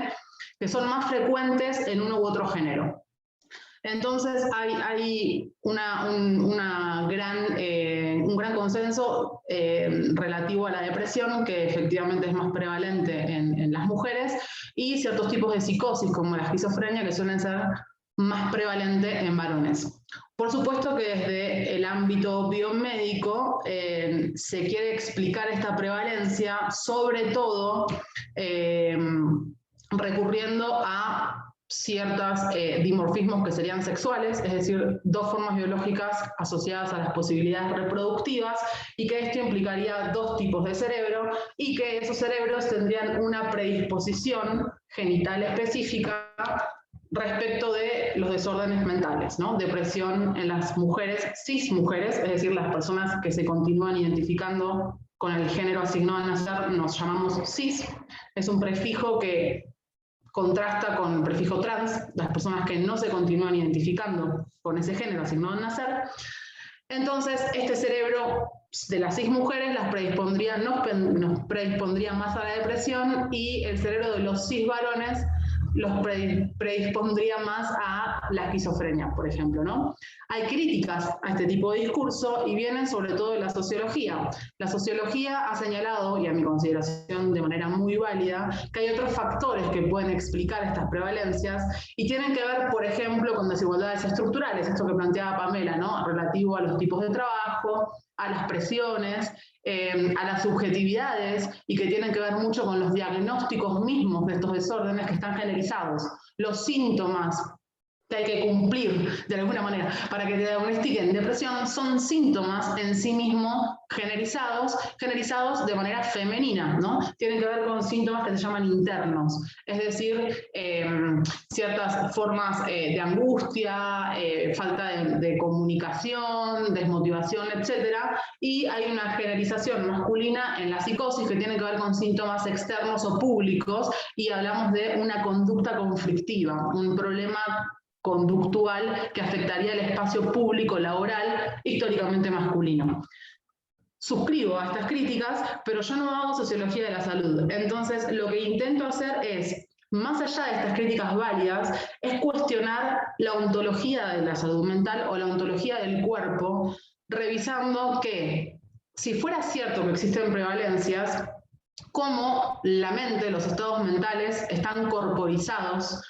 que son más frecuentes en uno u otro género. Entonces hay un gran consenso relativo a la depresión, que efectivamente es más prevalente en las mujeres, y ciertos tipos de psicosis como la esquizofrenia, que suelen ser más prevalentes en varones. Por supuesto que desde el ámbito biomédico se quiere explicar esta prevalencia, sobre todo recurriendo a ciertos dimorfismos que serían sexuales, es decir, 2 formas biológicas asociadas a las posibilidades reproductivas, y que esto implicaría 2 tipos de cerebro, y que esos cerebros tendrían una predisposición genital específica respecto de los desórdenes mentales, ¿no? Depresión en las mujeres, cismujeres, es decir, las personas que se continúan identificando con el género asignado al nacer, nos llamamos cis, es un prefijo que contrasta con el prefijo trans, las personas que no se continúan identificando con ese género asignado al nacer. Entonces, este cerebro de las cismujeres nos predispondría más a la depresión, y el cerebro de los cisvarones los predispondría más a la esquizofrenia, por ejemplo, ¿no? Hay críticas a este tipo de discurso y vienen sobre todo de la sociología. La sociología ha señalado, y a mi consideración de manera muy válida, que hay otros factores que pueden explicar estas prevalencias y tienen que ver, por ejemplo, con desigualdades estructurales, esto que planteaba Pamela, ¿no? Relativo a los tipos de trabajo, a las presiones, a las subjetividades, y que tienen que ver mucho con los diagnósticos mismos de estos desórdenes que están generizados, los síntomas que hay que cumplir de alguna manera para que te diagnostiquen depresión son síntomas en sí mismos generizados de manera femenina, ¿no? Tienen que ver con síntomas que se llaman internos, es decir, ciertas formas de angustia, falta de comunicación, desmotivación, etcétera, y hay una generalización masculina en la psicosis que tiene que ver con síntomas externos o públicos, y hablamos de una conducta conflictiva, un problema conductual que afectaría el espacio público laboral históricamente masculino. suscribo a estas críticas, pero yo no hago sociología de la salud. Entonces, lo que intento hacer es, más allá de estas críticas válidas, es cuestionar la ontología de la salud mental o la ontología del cuerpo, revisando que, si fuera cierto que existen prevalencias, cómo la mente, los estados mentales están corporizados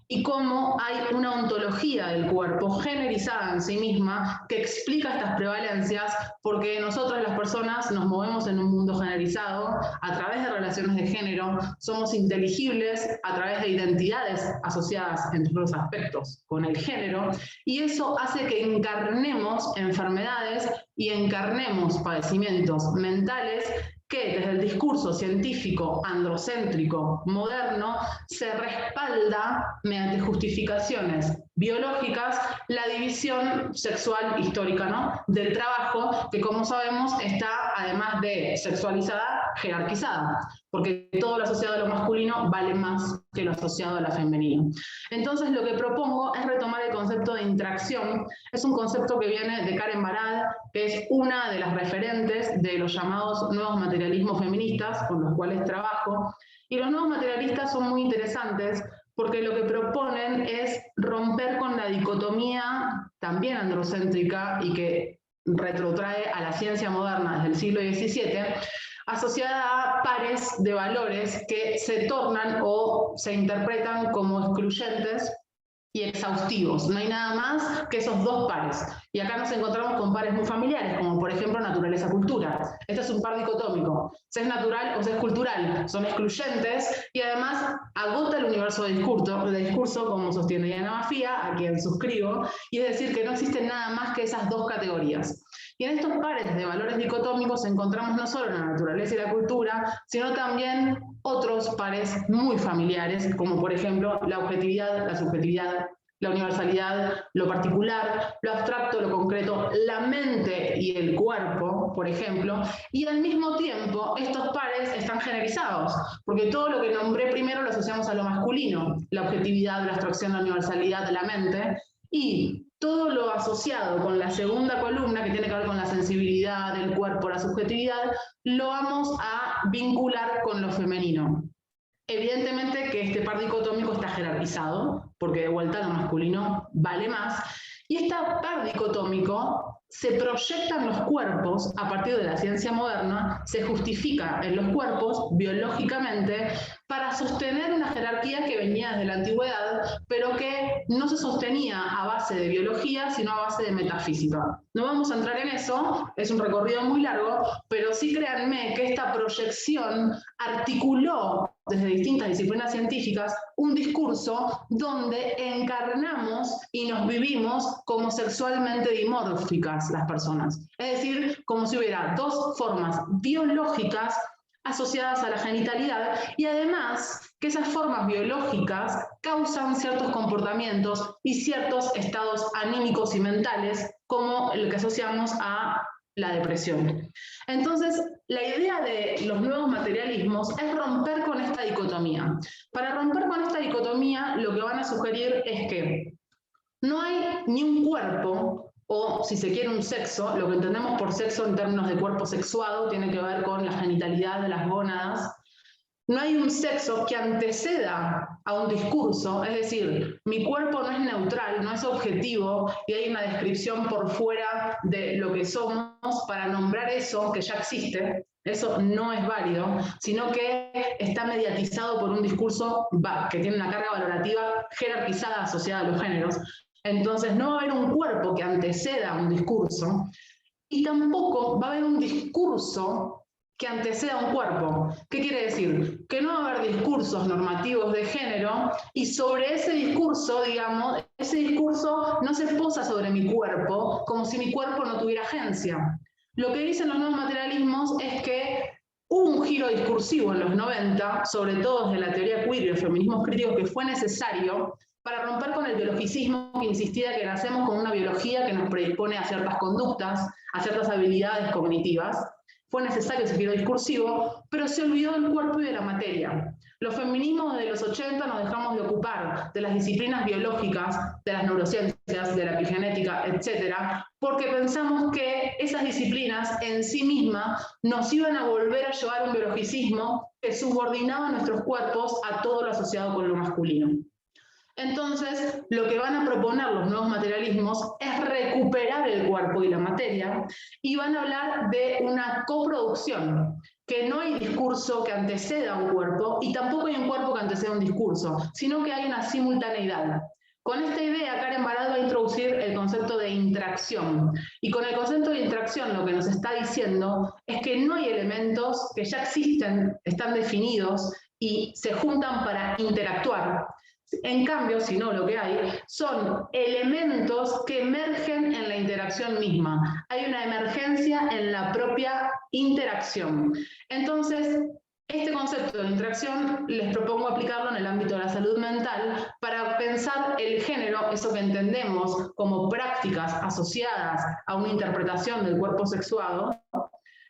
y cómo hay una ontología del cuerpo generizada en sí misma que explica estas prevalencias, porque nosotros las personas nos movemos en un mundo generalizado a través de relaciones de género, somos inteligibles a través de identidades asociadas entre los aspectos con el género, y eso hace que encarnemos enfermedades y encarnemos padecimientos mentales que desde el discurso científico androcéntrico moderno se respalda mediante justificaciones biológicas la división sexual histórica, ¿no?, del trabajo, que como sabemos está, además de sexualizada, jerarquizada, porque todo lo asociado a lo masculino vale más que lo asociado a lo femenino. Entonces lo que propongo es retomar el concepto de interacción. Es un concepto que viene de Karen Barad, que es una de las referentes de los llamados nuevos materialismos feministas, con los cuales trabajo, y los nuevos materialistas son muy interesantes porque lo que proponen es romper con la dicotomía también androcéntrica y que retrotrae a la ciencia moderna desde el siglo XVII, asociada a pares de valores que se tornan o se interpretan como excluyentes y exhaustivos. No hay nada más que esos dos pares. Y acá nos encontramos con pares muy familiares, como por ejemplo naturaleza-cultura. Este es un par dicotómico. Se es natural o se es cultural. Son excluyentes y además agota el universo de discurso, como sostiene Diana Mafia, a quien suscribo, y es decir que no existe nada más que esas dos categorías. Y en estos pares de valores dicotómicos encontramos no solo la naturaleza y la cultura, sino también otros pares muy familiares, como por ejemplo la objetividad, la subjetividad, la universalidad, lo particular, lo abstracto, lo concreto, la mente y el cuerpo, por ejemplo, y al mismo tiempo estos pares están generizados, porque todo lo que nombré primero lo asociamos a lo masculino, la objetividad, la abstracción, la universalidad, la mente, y todo lo asociado con la segunda columna, que tiene que ver con la sensibilidad, el cuerpo, la subjetividad, lo vamos a vincular con lo femenino. Evidentemente que este par dicotómico está jerarquizado, porque de vuelta lo masculino vale más, y este par dicotómico se proyecta en los cuerpos a partir de la ciencia moderna, se justifica en los cuerpos biológicamente para sostener una jerarquía que venía desde la antigüedad, pero que no se sostenía a base de biología, sino a base de metafísica. No vamos a entrar en eso, es un recorrido muy largo, pero sí créanme que esta proyección articuló desde distintas disciplinas científicas un discurso donde encarnamos y nos vivimos como sexualmente dimórficas las personas. Es decir, como si hubiera dos formas biológicas asociadas a la genitalidad y además que esas formas biológicas causan ciertos comportamientos y ciertos estados anímicos y mentales como el que asociamos a la depresión. Entonces, la idea de los nuevos materialismos es romper con esta dicotomía. Para romper con esta dicotomía, lo que van a sugerir es que no hay ni un cuerpo, o si se quiere un sexo, lo que entendemos por sexo en términos de cuerpo sexuado tiene que ver con la genitalidad de las gónadas. No hay un sexo que anteceda a un discurso, es decir, mi cuerpo no es neutral, no es objetivo y hay una descripción por fuera de lo que somos para nombrar eso que ya existe. Eso no es válido, sino que está mediatizado por un discurso que tiene una carga valorativa jerarquizada asociada a los géneros. Entonces no va a haber un cuerpo que anteceda a un discurso y tampoco va a haber un discurso que anteceda a un cuerpo. ¿Qué quiere decir? Que no va a haber discursos normativos de género y sobre ese discurso, digamos, ese discurso no se posa sobre mi cuerpo como si mi cuerpo no tuviera agencia. Lo que dicen los nuevos materialismos es que hubo un giro discursivo en los 90, sobre todo desde la teoría queer y los feminismos críticos, que fue necesario para romper con el biologicismo que insistía que nacemos con una biología que nos predispone a ciertas conductas, a ciertas habilidades cognitivas. fue necesario ese giro discursivo, pero se olvidó del cuerpo y de la materia. Los feminismos de los 80 nos dejamos de ocupar de las disciplinas biológicas, de las neurociencias, de la epigenética, etcétera, porque pensamos que esas disciplinas en sí mismas nos iban a volver a llevar un biologicismo que subordinaba nuestros cuerpos a todo lo asociado con lo masculino. Entonces, lo que van a proponer los nuevos materialismos es recuperar el cuerpo y la materia, y van a hablar de una coproducción, que no hay discurso que anteceda a un cuerpo, y tampoco hay un cuerpo que anteceda a un discurso, sino que hay una simultaneidad. Con esta idea, Karen Barad va a introducir el concepto de interacción. Y con el concepto de interacción lo que nos está diciendo es que no hay elementos que ya existen, están definidos y se juntan para interactuar. En cambio, si no, lo que hay son elementos que emergen en la interacción misma. Hay una emergencia en la propia interacción. Entonces, este concepto de interacción les propongo aplicarlo en el ámbito de la salud mental para pensar el género, eso que entendemos como prácticas asociadas a una interpretación del cuerpo sexuado,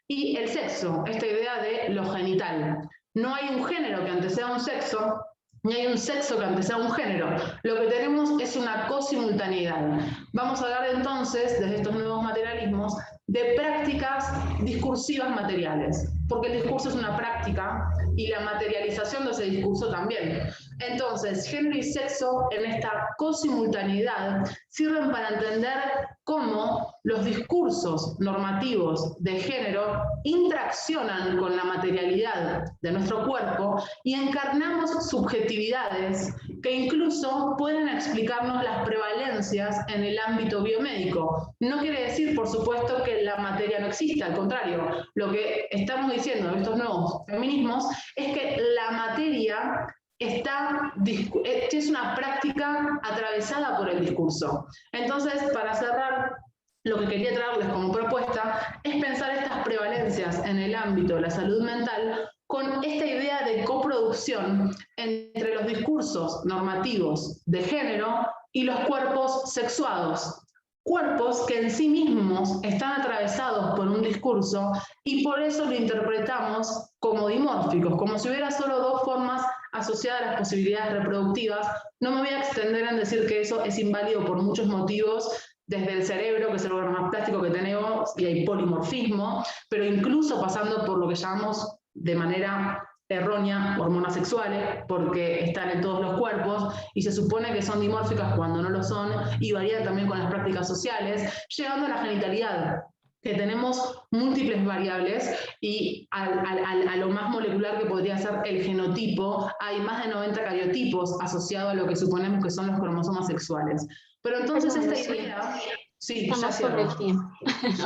y el sexo, esta idea de lo genital. No hay un género que anteceda a un sexo, ni hay un sexo que anteceda a un género. Lo que tenemos es una cosimultaneidad. Vamos a hablar entonces, desde estos nuevos materialismos, de prácticas discursivas materiales, porque el discurso es una práctica y la materialización de ese discurso también. Entonces, género y sexo en esta cosimultaneidad sirven para entender cómo los discursos normativos de género interaccionan con la materialidad de nuestro cuerpo y encarnamos subjetividades que incluso pueden explicarnos las prevalencias en el ámbito biomédico. No quiere decir, por supuesto, que la materia no exista, al contrario, lo que estamos diciendo en estos nuevos feminismos es que la materia es una práctica atravesada por el discurso. Entonces, para cerrar, lo que quería traerles como propuesta es pensar estas prevalencias en el ámbito de la salud mental con esta idea de coproducción entre los discursos normativos de género y los cuerpos sexuados. Cuerpos que en sí mismos están atravesados por un discurso y por eso lo interpretamos como dimórficos, como si hubiera solo dos formas asociadas a las posibilidades reproductivas. No me voy a extender en decir que eso es inválido por muchos motivos, desde el cerebro, que es el órgano más plástico que tenemos, y hay polimorfismo, pero incluso pasando por lo que llamamos de manera errónea hormonas sexuales, porque están en todos los cuerpos, y se supone que son dimórficas cuando no lo son, y varían también con las prácticas sociales, llegando a la genitalidad, que tenemos múltiples variables, y a lo más molecular que podría ser el genotipo, hay más de 90 cariotipos asociados a lo que suponemos que son los cromosomas sexuales. Pero entonces esta idea... Sí, estamos sobre el tiempo.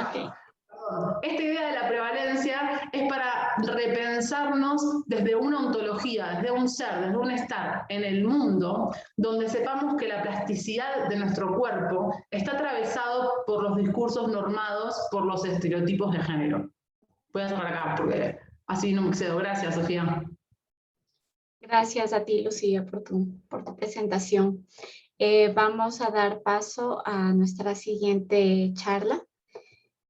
Okay. Esta idea de la prevalencia es para repensarnos desde una ontología, desde un ser, desde un estar en el mundo, donde sepamos que la plasticidad de nuestro cuerpo está atravesado por los discursos normados por los estereotipos de género. Voy a cerrar acá porque así no me excedo. Gracias, Sofía. Gracias a ti, Lucía, por tu presentación. Vamos a dar paso a nuestra siguiente charla.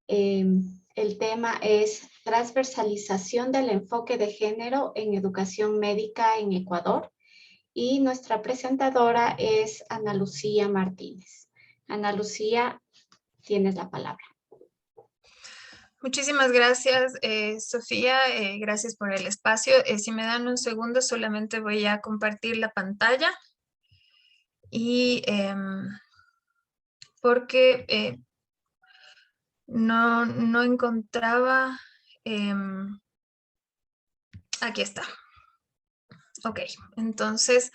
El tema es transversalización del enfoque de género en educación médica en Ecuador, y nuestra presentadora es Ana Lucía Martínez. Ana Lucía, tienes la palabra. Muchísimas gracias, Sofía. Gracias por el espacio. Si me dan un segundo, solamente voy a compartir la pantalla. Y porque no encontraba... aquí está. Ok, entonces,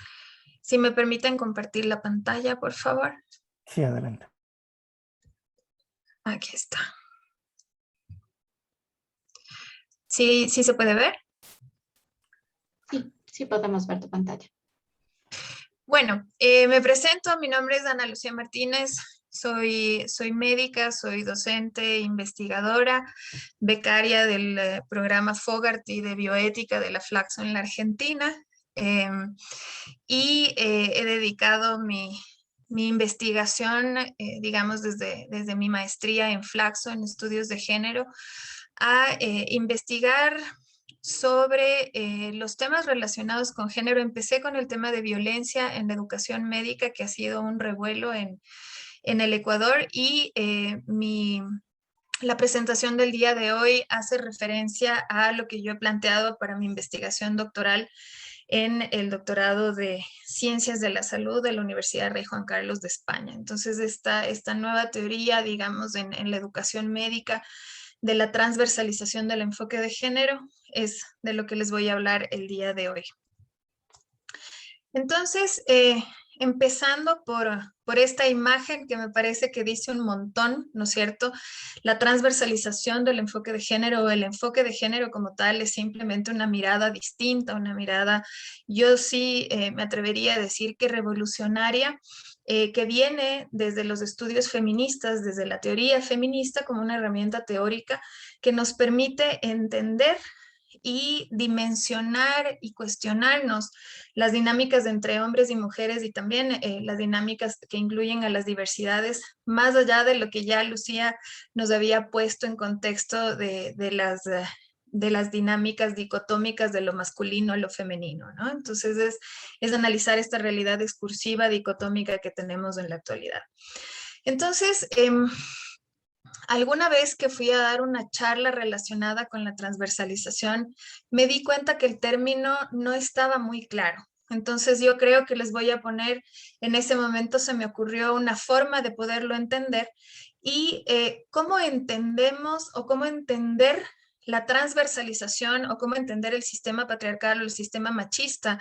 si me permiten compartir la pantalla, por favor. Sí, adelante. Aquí está. ¿Sí se puede ver? Sí podemos ver tu pantalla. Bueno, me presento. Mi nombre es Ana Lucía Martínez. Soy médica, soy docente, investigadora, becaria del programa Fogarty de bioética de la Flaxo en la Argentina. Y he dedicado mi investigación, digamos, desde mi maestría en Flaxo, en estudios de género, a investigar sobre los temas relacionados con género. Empecé con el tema de violencia en la educación médica, que ha sido un revuelo en el Ecuador, y la presentación del día de hoy hace referencia a lo que yo he planteado para mi investigación doctoral en el doctorado de Ciencias de la Salud de la Universidad Rey Juan Carlos de España. Entonces, esta nueva teoría, digamos, en la educación médica, de la transversalización del enfoque de género, es de lo que les voy a hablar el día de hoy. Entonces, empezando por esta imagen que me parece que dice un montón, ¿no es cierto? La transversalización del enfoque de género, o el enfoque de género como tal, es simplemente una mirada distinta, una mirada, yo sí me atrevería a decir que revolucionaria, que viene desde los estudios feministas, desde la teoría feminista, como una herramienta teórica que nos permite entender y dimensionar y cuestionarnos las dinámicas entre hombres y mujeres, y también las dinámicas que incluyen a las diversidades, más allá de lo que ya Lucía nos había puesto en contexto de las dinámicas dicotómicas de lo masculino a lo femenino, ¿no? Entonces es analizar esta realidad discursiva dicotómica que tenemos en la actualidad. Entonces, alguna vez que fui a dar una charla relacionada con la transversalización, me di cuenta que el término no estaba muy claro. Entonces yo creo que les voy a poner, en ese momento se me ocurrió una forma de poderlo entender, y cómo entendemos o cómo entender la transversalización, o cómo entender el sistema patriarcal o el sistema machista.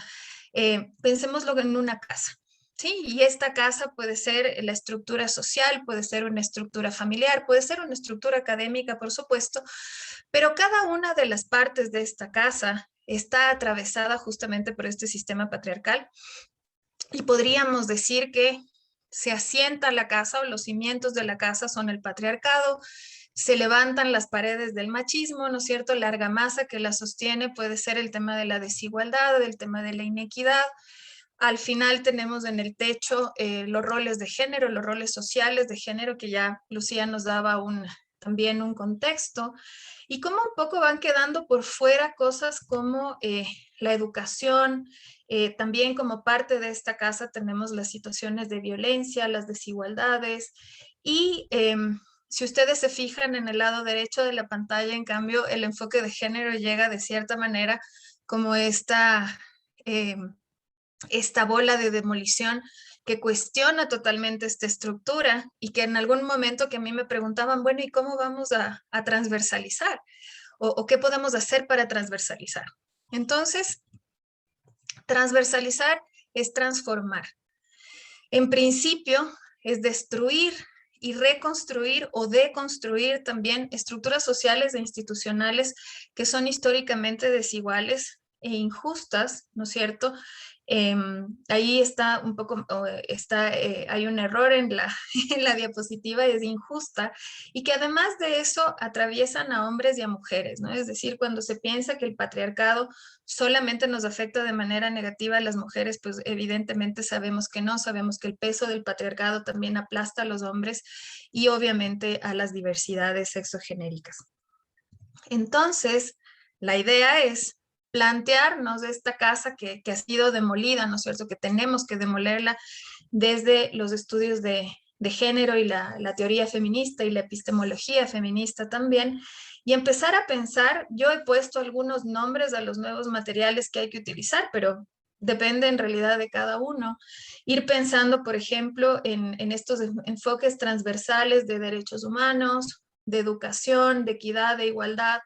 Pensémoslo en una casa. Sí, y esta casa puede ser la estructura social, puede ser una estructura familiar, puede ser una estructura académica, por supuesto, pero cada una de las partes de esta casa está atravesada justamente por este sistema patriarcal, y podríamos decir que se asienta la casa, o los cimientos de la casa son el patriarcado, se levantan las paredes del machismo, ¿no es cierto? La argamasa que la sostiene puede ser el tema de la desigualdad, el tema de la inequidad. Al final tenemos en el techo los roles de género, los roles sociales de género, que ya Lucía nos daba también un contexto, y cómo un poco van quedando por fuera cosas como la educación. También como parte de esta casa tenemos las situaciones de violencia, las desigualdades, y si ustedes se fijan en el lado derecho de la pantalla, en cambio, el enfoque de género llega de cierta manera como esta bola de demolición que cuestiona totalmente esta estructura, y que en algún momento que a mí me preguntaban, bueno, ¿y cómo vamos a transversalizar? ¿O qué podemos hacer para transversalizar? Entonces, transversalizar es transformar. En principio, es destruir y reconstruir o deconstruir también estructuras sociales e institucionales que son históricamente desiguales e injustas, ¿no es cierto? Ahí está un poco, hay un error en la diapositiva, es injusta, y que además de eso atraviesan a hombres y a mujeres, ¿no? Es decir, cuando se piensa que el patriarcado solamente nos afecta de manera negativa a las mujeres, pues evidentemente sabemos que no, sabemos que el peso del patriarcado también aplasta a los hombres y obviamente a las diversidades sexogenéricas. Entonces, la idea es plantearnos esta casa que ha sido demolida, ¿no es cierto?, que tenemos que demolerla desde los estudios de género y la teoría feminista y la epistemología feminista también, y empezar a pensar. Yo he puesto algunos nombres a los nuevos materiales que hay que utilizar, pero depende en realidad de cada uno. Ir pensando, por ejemplo, en estos enfoques transversales de derechos humanos, de educación, de equidad, de igualdad,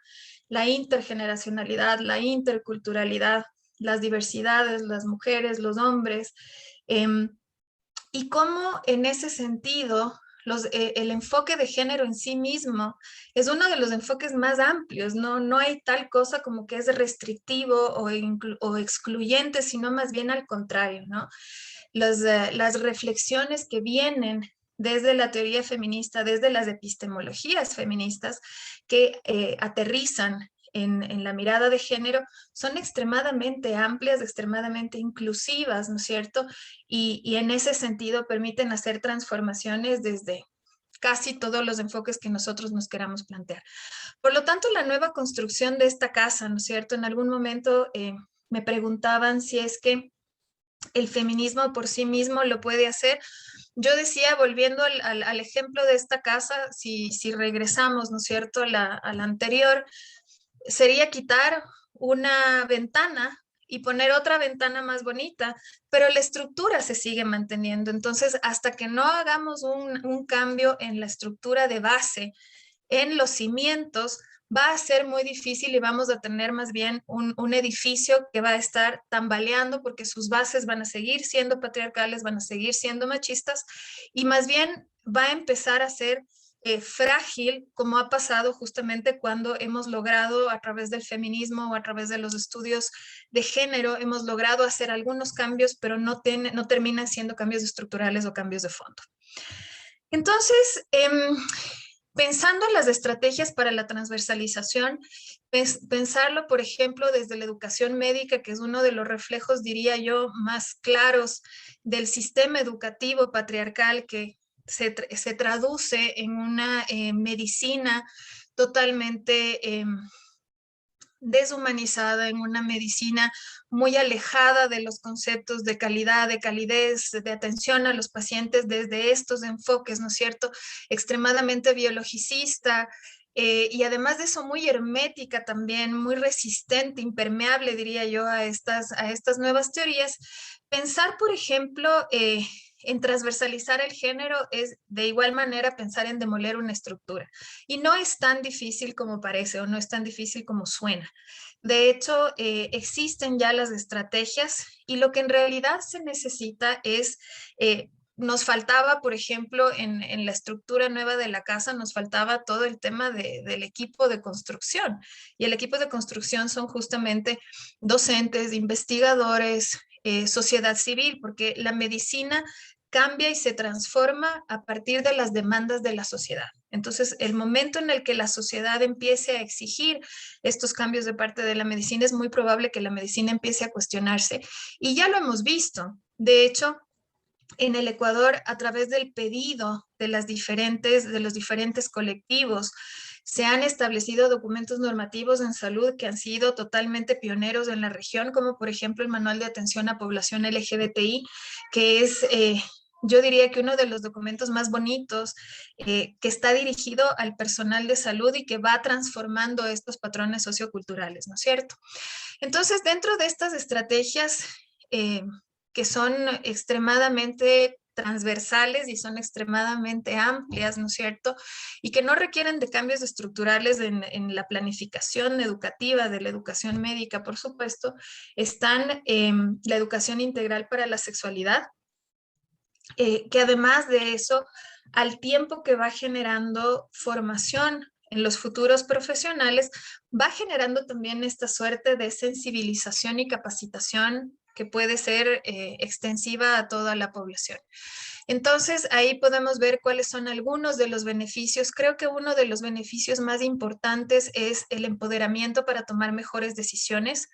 la intergeneracionalidad, la interculturalidad, las diversidades, las mujeres, los hombres, y cómo en ese sentido el enfoque de género en sí mismo es uno de los enfoques más amplios. No hay tal cosa como que es restrictivo o excluyente, sino más bien al contrario, ¿no? Las reflexiones que vienen desde la teoría feminista, desde las epistemologías feministas que aterrizan en la mirada de género, son extremadamente amplias, extremadamente inclusivas, ¿no es cierto? Y en ese sentido permiten hacer transformaciones desde casi todos los enfoques que nosotros nos queramos plantear. Por lo tanto, la nueva construcción de esta casa, ¿no es cierto? En algún momento me preguntaban si es que el feminismo por sí mismo lo puede hacer. Yo decía, volviendo al ejemplo de esta casa, si regresamos, ¿no es cierto?, a la anterior, sería quitar una ventana y poner otra ventana más bonita, pero la estructura se sigue manteniendo. Entonces, hasta que no hagamos un cambio en la estructura de base, en los cimientos, va a ser muy difícil y vamos a tener más bien un edificio que va a estar tambaleando porque sus bases van a seguir siendo patriarcales, van a seguir siendo machistas y más bien va a empezar a ser frágil, como ha pasado justamente cuando hemos logrado a través del feminismo o a través de los estudios de género, hemos logrado hacer algunos cambios, pero no terminan siendo cambios estructurales o cambios de fondo. Entonces, pensando en las estrategias para la transversalización, pensarlo, por ejemplo, desde la educación médica, que es uno de los reflejos, diría yo, más claros del sistema educativo patriarcal que se traduce en una medicina totalmente deshumanizada, en una medicina muy alejada de los conceptos de calidad, de calidez, de atención a los pacientes desde estos enfoques, ¿no es cierto?, extremadamente biologicista, y además de eso muy hermética también, muy resistente, impermeable, diría yo, a estas nuevas teorías. Pensar, por ejemplo, en transversalizar el género es de igual manera pensar en demoler una estructura. Y no es tan difícil como parece o no es tan difícil como suena. De hecho, existen ya las estrategias y lo que en realidad se necesita es... nos faltaba, por ejemplo, en la estructura nueva de la casa, nos faltaba todo el tema del equipo de construcción. Y el equipo de construcción son justamente docentes, investigadores, sociedad civil, porque la medicina cambia y se transforma a partir de las demandas de la sociedad. Entonces, el momento en el que la sociedad empiece a exigir estos cambios de parte de la medicina, es muy probable que la medicina empiece a cuestionarse. Y ya lo hemos visto. De hecho, en el Ecuador, a través del pedido de los diferentes colectivos, se han establecido documentos normativos en salud que han sido totalmente pioneros en la región, como por ejemplo el Manual de Atención a Población LGBTI, que es, yo diría que uno de los documentos más bonitos, que está dirigido al personal de salud y que va transformando estos patrones socioculturales, ¿no es cierto? Entonces, dentro de estas estrategias, que son extremadamente transversales y son extremadamente amplias, ¿no es cierto? Y que no requieren de cambios estructurales en la planificación educativa de la educación médica, por supuesto, están la educación integral para la sexualidad, que además de eso, al tiempo que va generando formación en los futuros profesionales, va generando también esta suerte de sensibilización y capacitación que puede ser extensiva a toda la población. Entonces, ahí podemos ver cuáles son algunos de los beneficios. Creo que uno de los beneficios más importantes es el empoderamiento para tomar mejores decisiones,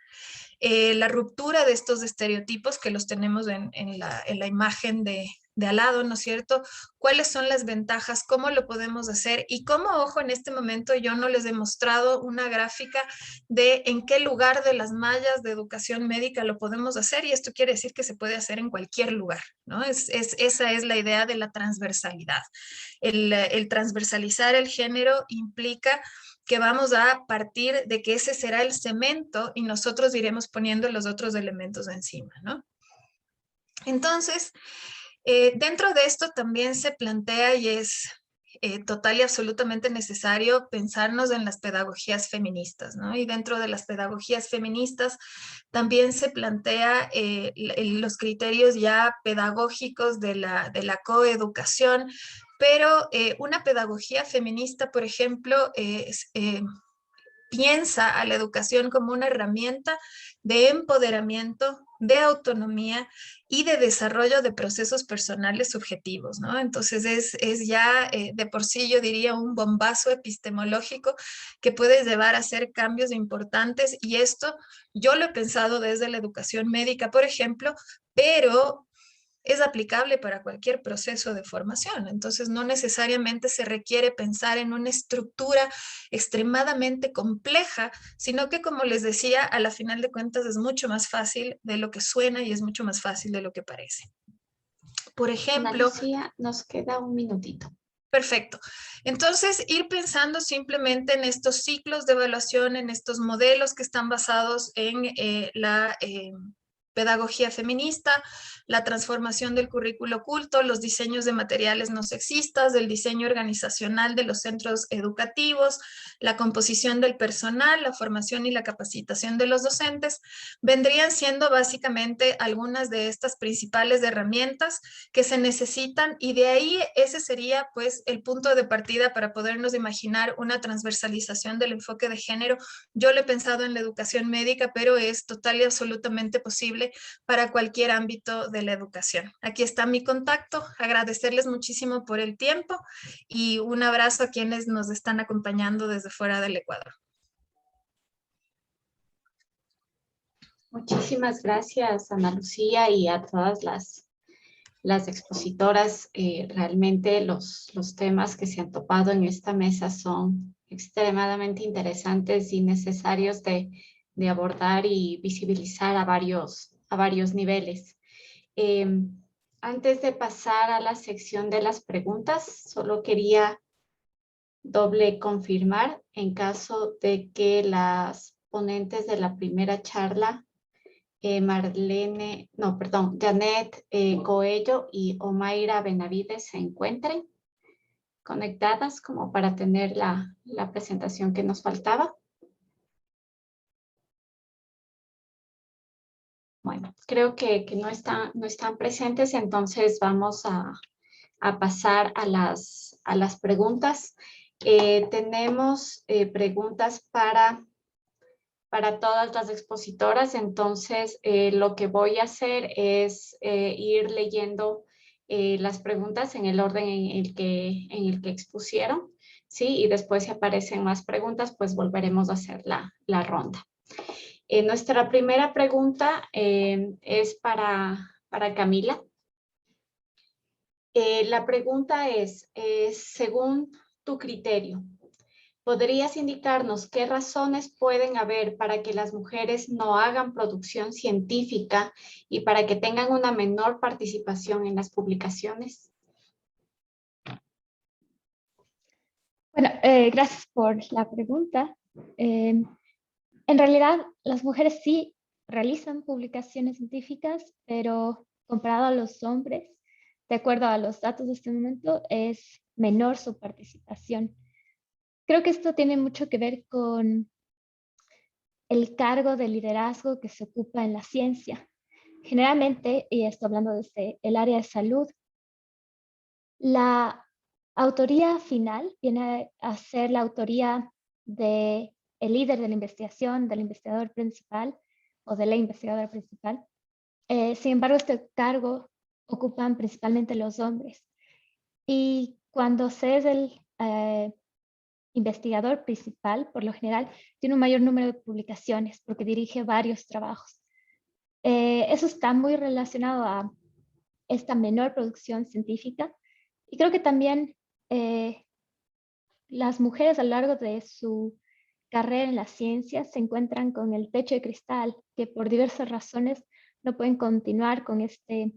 la ruptura de estos estereotipos que los tenemos en la imagen de al lado, ¿no es cierto? ¿Cuáles son las ventajas? ¿Cómo lo podemos hacer? Y cómo, ojo, en este momento yo no les he mostrado una gráfica de en qué lugar de las mallas de educación médica lo podemos hacer, y esto quiere decir que se puede hacer en cualquier lugar, ¿no? Esa es la idea de la transversalidad. El transversalizar el género implica que vamos a partir de que ese será el cemento y nosotros iremos poniendo los otros elementos encima, ¿no? Entonces, dentro de esto también se plantea y es total y absolutamente necesario pensarnos en las pedagogías feministas, ¿no? Y dentro de las pedagogías feministas también se plantea los criterios ya pedagógicos de la coeducación, pero una pedagogía feminista, por ejemplo, piensa a la educación como una herramienta de empoderamiento, de autonomía y de desarrollo de procesos personales subjetivos, ¿no? Entonces es ya de por sí, yo diría, un bombazo epistemológico que puede llevar a hacer cambios importantes, y esto yo lo he pensado desde la educación médica, por ejemplo, pero es aplicable para cualquier proceso de formación. Entonces, no necesariamente se requiere pensar en una estructura extremadamente compleja, sino que, como les decía, a la final de cuentas es mucho más fácil de lo que suena y es mucho más fácil de lo que parece. Por Ana ejemplo, Lucía, nos queda un minutito. perfecto. Entonces, ir pensando simplemente en estos ciclos de evaluación, en estos modelos que están basados en la pedagogía feminista, la transformación del currículo oculto, los diseños de materiales no sexistas, del diseño organizacional de los centros educativos, la composición del personal, la formación y la capacitación de los docentes, vendrían siendo básicamente algunas de estas principales herramientas que se necesitan, y de ahí ese sería pues el punto de partida para podernos imaginar una transversalización del enfoque de género. Yo lo he pensado en la educación médica, pero es total y absolutamente posible para cualquier ámbito de la educación. Aquí está mi contacto, agradecerles muchísimo por el tiempo y un abrazo a quienes nos están acompañando desde fuera del Ecuador. Muchísimas gracias, Ana Lucía, y a todas las expositoras. Realmente los temas que se han topado en esta mesa son extremadamente interesantes y necesarios de abordar y visibilizar a varios niveles. Antes de pasar a la sección de las preguntas, solo quería doble confirmar en caso de que las ponentes de la primera charla, Janet Coello y Omaira Benavides, se encuentren conectadas como para tener la presentación que nos faltaba. Bueno, creo que no están presentes, entonces vamos a pasar a las preguntas. Tenemos preguntas para todas las expositoras, entonces lo que voy a hacer es ir leyendo las preguntas en el orden en el que expusieron, ¿sí? Y después, si aparecen más preguntas, pues volveremos a hacer la ronda. Nuestra primera pregunta es para Camila. La pregunta es, según tu criterio, ¿podrías indicarnos qué razones pueden haber para que las mujeres no hagan producción científica y para que tengan una menor participación en las publicaciones? Bueno, gracias por la pregunta. En realidad, las mujeres sí realizan publicaciones científicas, pero comparado a los hombres, de acuerdo a los datos de este momento, es menor su participación. Creo que esto tiene mucho que ver con el cargo de liderazgo que se ocupa en la ciencia. Generalmente, y estoy hablando desde el área de salud, la autoría final viene a ser la autoría del líder de la investigación, del investigador principal o de la investigadora principal. Sin embargo, este cargo ocupan principalmente los hombres. Y cuando se es el investigador principal, por lo general, tiene un mayor número de publicaciones porque dirige varios trabajos. Eso está muy relacionado a esta menor producción científica. Y creo que también las mujeres a lo largo de su carrera en la ciencia se encuentran con el techo de cristal, que por diversas razones no pueden continuar con este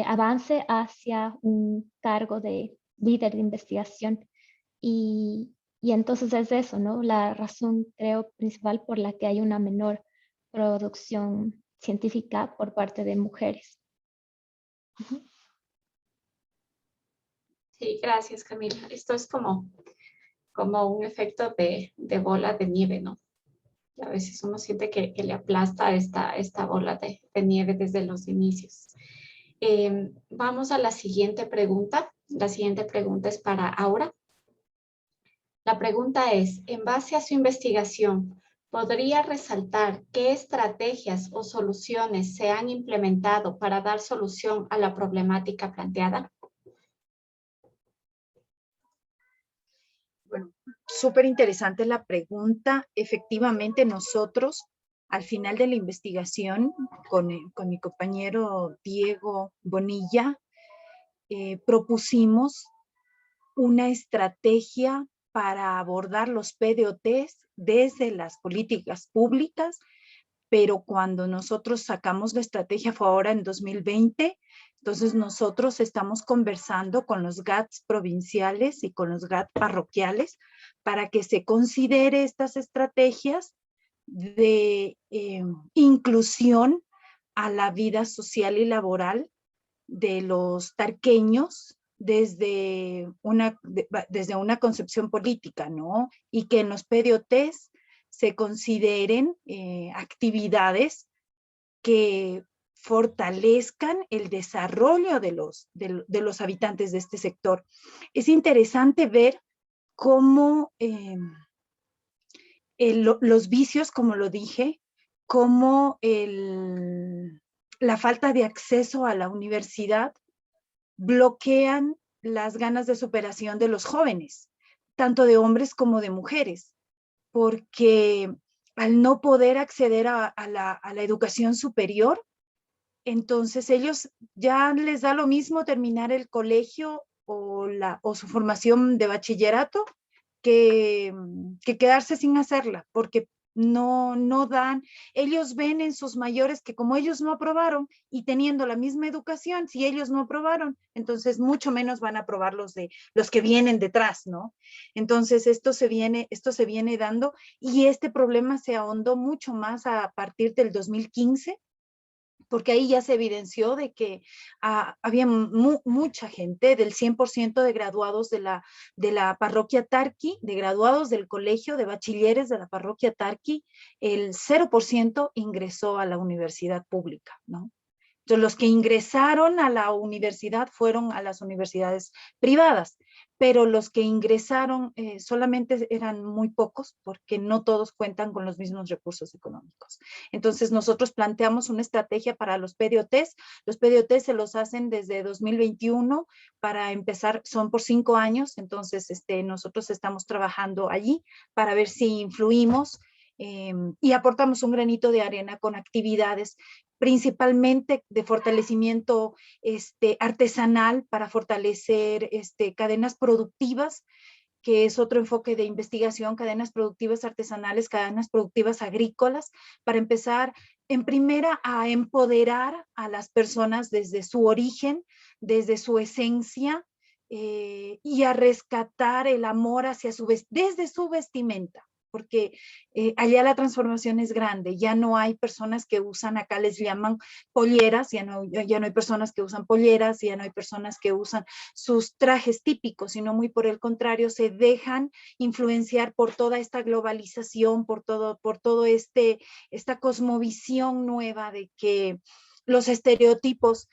avance hacia un cargo de líder de investigación. Y entonces es eso, ¿no? La razón, creo, principal por la que hay una menor producción científica por parte de mujeres. Sí, gracias, Camila. Esto es como un efecto de bola de nieve, ¿no? Y a veces uno siente que le aplasta esta bola de nieve desde los inicios. Vamos a la siguiente pregunta. La siguiente pregunta es para Aura. La pregunta es, en base a su investigación, ¿podría resaltar qué estrategias o soluciones se han implementado para dar solución a la problemática planteada? Bueno, súper interesante la pregunta. Efectivamente, nosotros al final de la investigación, con mi compañero Diego Bonilla, propusimos una estrategia para abordar los PDOTs desde las políticas públicas, pero cuando nosotros sacamos la estrategia fue ahora en 2020, entonces nosotros estamos conversando con los GATs provinciales y con los GAT parroquiales para que se considere estas estrategias de inclusión a la vida social y laboral de los tarqueños desde una concepción política, ¿no? Y que en los PDOTs se consideren actividades que fortalezcan el desarrollo de los habitantes de este sector. Es interesante ver cómo los vicios, como lo dije, cómo la falta de acceso a la universidad bloquean las ganas de superación de los jóvenes, tanto de hombres como de mujeres, porque al no poder acceder a la educación superior, entonces ellos ya les da lo mismo terminar el colegio o su formación de bachillerato que quedarse sin hacerla, porque no dan, ellos ven en sus mayores que como ellos no aprobaron y teniendo la misma educación, si ellos no aprobaron, entonces mucho menos van a aprobar los que vienen detrás, ¿no? Entonces esto se viene dando y este problema se ahondó mucho más a partir del 2015, porque ahí ya se evidenció de que había mucha gente, del 100% de graduados de la parroquia Tarqui, de graduados del colegio de bachilleres de la parroquia Tarqui, el 0% ingresó a la universidad pública, ¿no? Entonces, los que ingresaron a la universidad fueron a las universidades privadas, pero los que ingresaron solamente eran muy pocos porque no todos cuentan con los mismos recursos económicos. Entonces, nosotros planteamos una estrategia para los PDOTs. Los PDOTs se los hacen desde 2021 para empezar, son por 5 años, entonces nosotros estamos trabajando allí para ver si influimos y aportamos un granito de arena con actividades principalmente de fortalecimiento artesanal para fortalecer cadenas productivas, que es otro enfoque de investigación, cadenas productivas artesanales, cadenas productivas agrícolas, para empezar en primera a empoderar a las personas desde su origen, desde su esencia, y a rescatar el amor hacia desde su vestimenta. Porque allá la transformación es grande, ya no hay personas que usan, acá les llaman polleras, ya no hay personas que usan polleras, ya no hay personas que usan sus trajes típicos, sino muy por el contrario, se dejan influenciar por toda esta globalización, por todo esta cosmovisión nueva de que los estereotipos,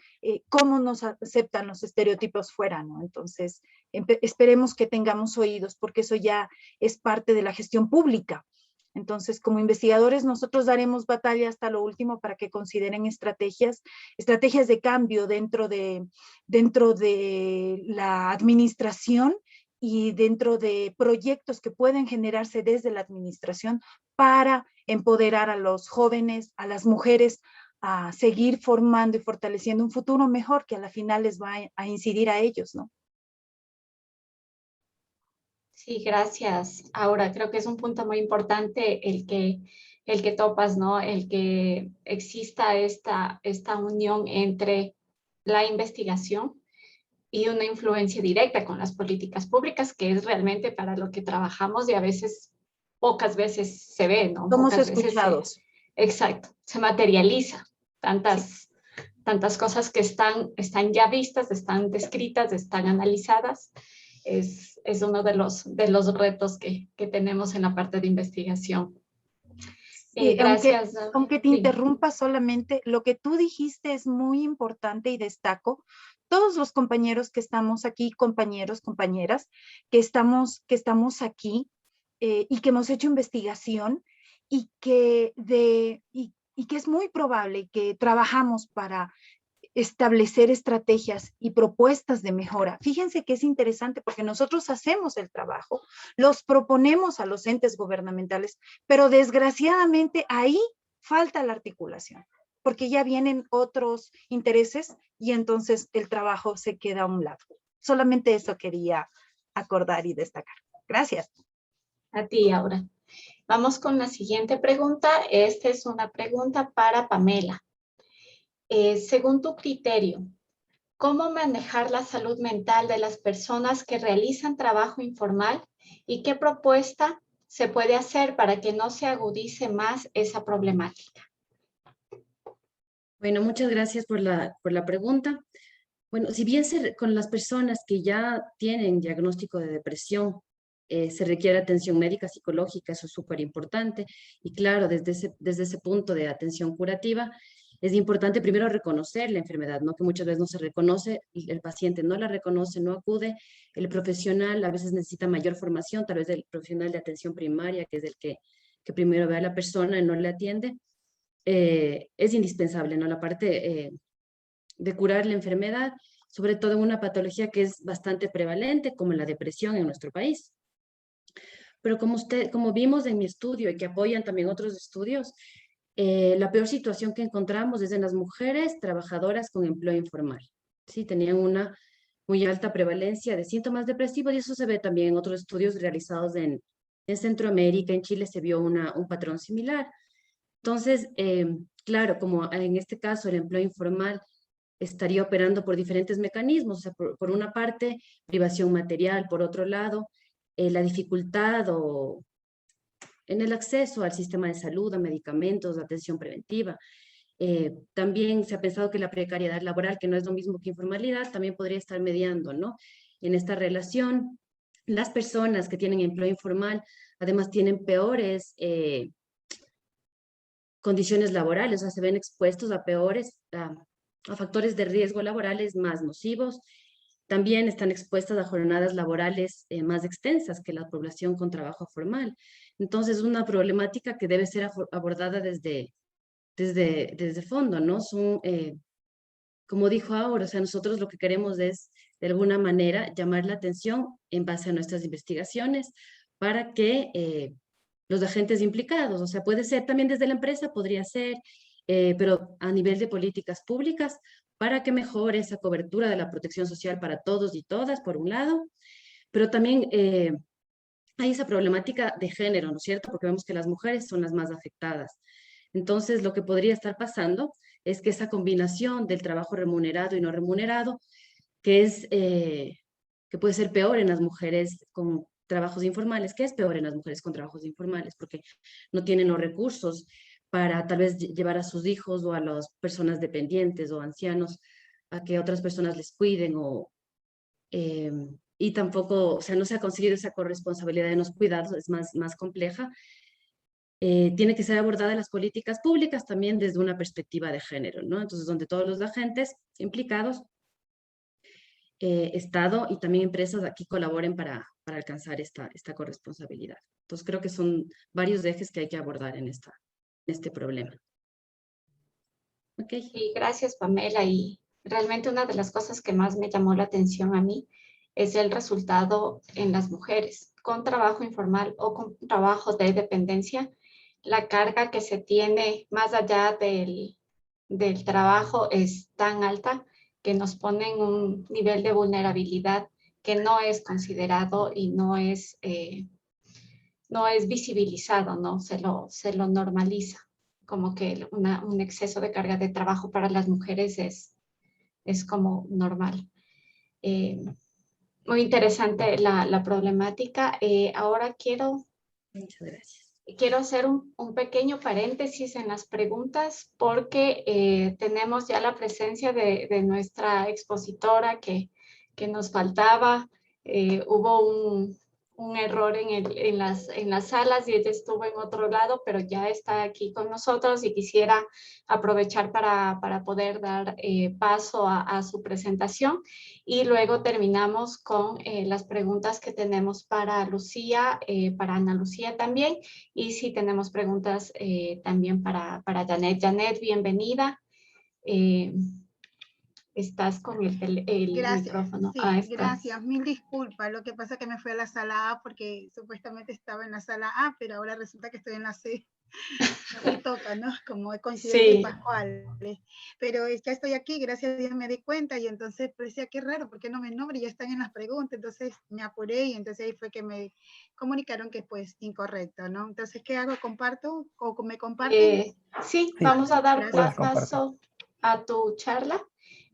cómo nos aceptan los estereotipos fuera, ¿no? Entonces, esperemos que tengamos oídos, porque eso ya es parte de la gestión pública. Entonces, como investigadores, nosotros daremos batalla hasta lo último para que consideren estrategias de cambio dentro de la administración y dentro de proyectos que pueden generarse desde la administración para empoderar a los jóvenes, a las mujeres, a seguir formando y fortaleciendo un futuro mejor que a la final les va a incidir a ellos, ¿no? Sí, gracias. Ahora, creo que es un punto muy importante el que topas, ¿no? El que exista esta unión entre la investigación y una influencia directa con las políticas públicas, que es realmente para lo que trabajamos y a veces, pocas veces se ve, ¿no? Somos Pocas escuchados. Exacto, se materializa. Tantas cosas que están ya vistas, están descritas, están analizadas. Es uno de los retos que tenemos en la parte de investigación. Sí, Gracias. aunque te interrumpa solamente, lo que tú dijiste es muy importante y destaco. Todos los compañeros que estamos aquí, compañeros, compañeras, que estamos aquí y que hemos hecho investigación y que es muy probable que trabajamos para establecer estrategias y propuestas de mejora. Fíjense que es interesante porque nosotros hacemos el trabajo, los proponemos a los entes gubernamentales, pero desgraciadamente ahí falta la articulación, porque ya vienen otros intereses y entonces el trabajo se queda a un lado. Solamente eso quería acordar y destacar. Gracias. A ti, Aura. Vamos con la siguiente pregunta. Esta es una pregunta para Pamela. Según tu criterio, ¿cómo manejar la salud mental de las personas que realizan trabajo informal y qué propuesta se puede hacer para que no se agudice más esa problemática? Bueno, muchas gracias por la pregunta. Bueno, si bien con las personas que ya tienen diagnóstico de depresión, se requiere atención médica, psicológica, eso es súper importante. Y claro, desde ese punto de atención curativa, es importante primero reconocer la enfermedad, ¿no? Que muchas veces no se reconoce, el paciente no la reconoce, no acude, el profesional a veces necesita mayor formación, tal vez el profesional de atención primaria, que es el que primero ve a la persona y no le atiende. Es indispensable, ¿no? La parte de curar la enfermedad, sobre todo en una patología que es bastante prevalente, como la depresión en nuestro país. Pero como vimos en mi estudio y que apoyan también otros estudios, la peor situación que encontramos es en las mujeres trabajadoras con empleo informal. Sí, tenían una muy alta prevalencia de síntomas depresivos y eso se ve también en otros estudios realizados en Centroamérica. En Chile se vio un patrón similar. Entonces, claro, como en este caso el empleo informal estaría operando por diferentes mecanismos, o sea, por una parte, privación material, por otro lado, la dificultad en el acceso al sistema de salud, a medicamentos, a atención preventiva. También se ha pensado que la precariedad laboral, que no es lo mismo que informalidad, también podría estar mediando, ¿no? En esta relación, las personas que tienen empleo informal, además tienen peores condiciones laborales, o sea, se ven expuestos a a factores de riesgo laborales más nocivos. También están expuestas a jornadas laborales más extensas que la población con trabajo formal. Entonces, es una problemática que debe ser abordada desde fondo, ¿no? Como dijo ahora, o sea, nosotros lo que queremos es, de alguna manera, llamar la atención en base a nuestras investigaciones para que los agentes implicados, o sea, puede ser también desde la empresa, podría ser, pero a nivel de políticas públicas, para que mejore esa cobertura de la protección social para todos y todas, por un lado, pero también hay esa problemática de género, ¿no es cierto? Porque vemos que las mujeres son las más afectadas. Entonces, lo que podría estar pasando es que esa combinación del trabajo remunerado y no remunerado, que puede ser peor en las mujeres con trabajos informales, que es peor en las mujeres con trabajos informales, porque no tienen los recursos para tal vez llevar a sus hijos o a las personas dependientes o ancianos a que otras personas les cuiden y tampoco, o sea, no se ha conseguido esa corresponsabilidad en los cuidados, es más compleja. Tiene que ser abordada en las políticas públicas también desde una perspectiva de género, ¿no? Entonces, donde todos los agentes implicados, Estado y también empresas aquí colaboren para alcanzar esta corresponsabilidad. Entonces, creo que son varios ejes que hay que abordar en este problema. Okay. Sí, gracias, Pamela. Y realmente una de las cosas que más me llamó la atención a mí es el resultado en las mujeres con trabajo informal o con trabajo de dependencia. La carga que se tiene más allá del trabajo es tan alta que nos pone en un nivel de vulnerabilidad que no es considerado y no es visibilizado, ¿no? Se lo normaliza, como que un exceso de carga de trabajo para las mujeres es como normal. Muy interesante la problemática. Ahora Muchas gracias. Quiero hacer un pequeño paréntesis en las preguntas porque tenemos ya la presencia de nuestra expositora que nos faltaba. Hubo un error en las salas y ella estuvo en otro lado, pero ya está aquí con nosotros y quisiera aprovechar para poder dar paso a su presentación y luego terminamos con las preguntas que tenemos para Lucía, para Ana Lucía también. Y si tenemos preguntas también para Janet. Janet, bienvenida. Estás con el micrófono. Sí, gracias. Mil disculpas. Lo que pasa es que me fui a la sala A porque supuestamente estaba en la sala A, pero ahora resulta que estoy en la C. Me toca, ¿no? Como coincidentes Sí, pascuales. Pero ya estoy aquí, gracias a Dios me di cuenta y entonces parecía que raro, ¿por qué no me nombra? Ya están en las preguntas, entonces me apuré y entonces ahí fue que me comunicaron que pues incorrecto, ¿no? Entonces, ¿qué hago? ¿Comparto o me comparten? sí, Sí, vamos a dar puedes Gracias, compartir. paso a tu charla.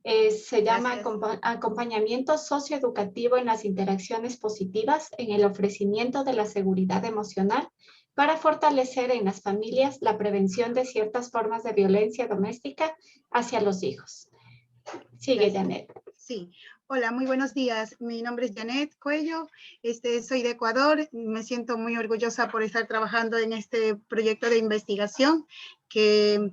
Se llama gracias. Acompañamiento socioeducativo en las interacciones positivas en el ofrecimiento de la seguridad emocional para fortalecer en las familias la prevención de ciertas formas de violencia doméstica hacia los hijos. Sigue, Gracias. Janet. Sí, hola, muy buenos días. Mi nombre es Janet Cuello, soy de Ecuador. Me siento muy orgullosa por estar trabajando en este proyecto de investigación, que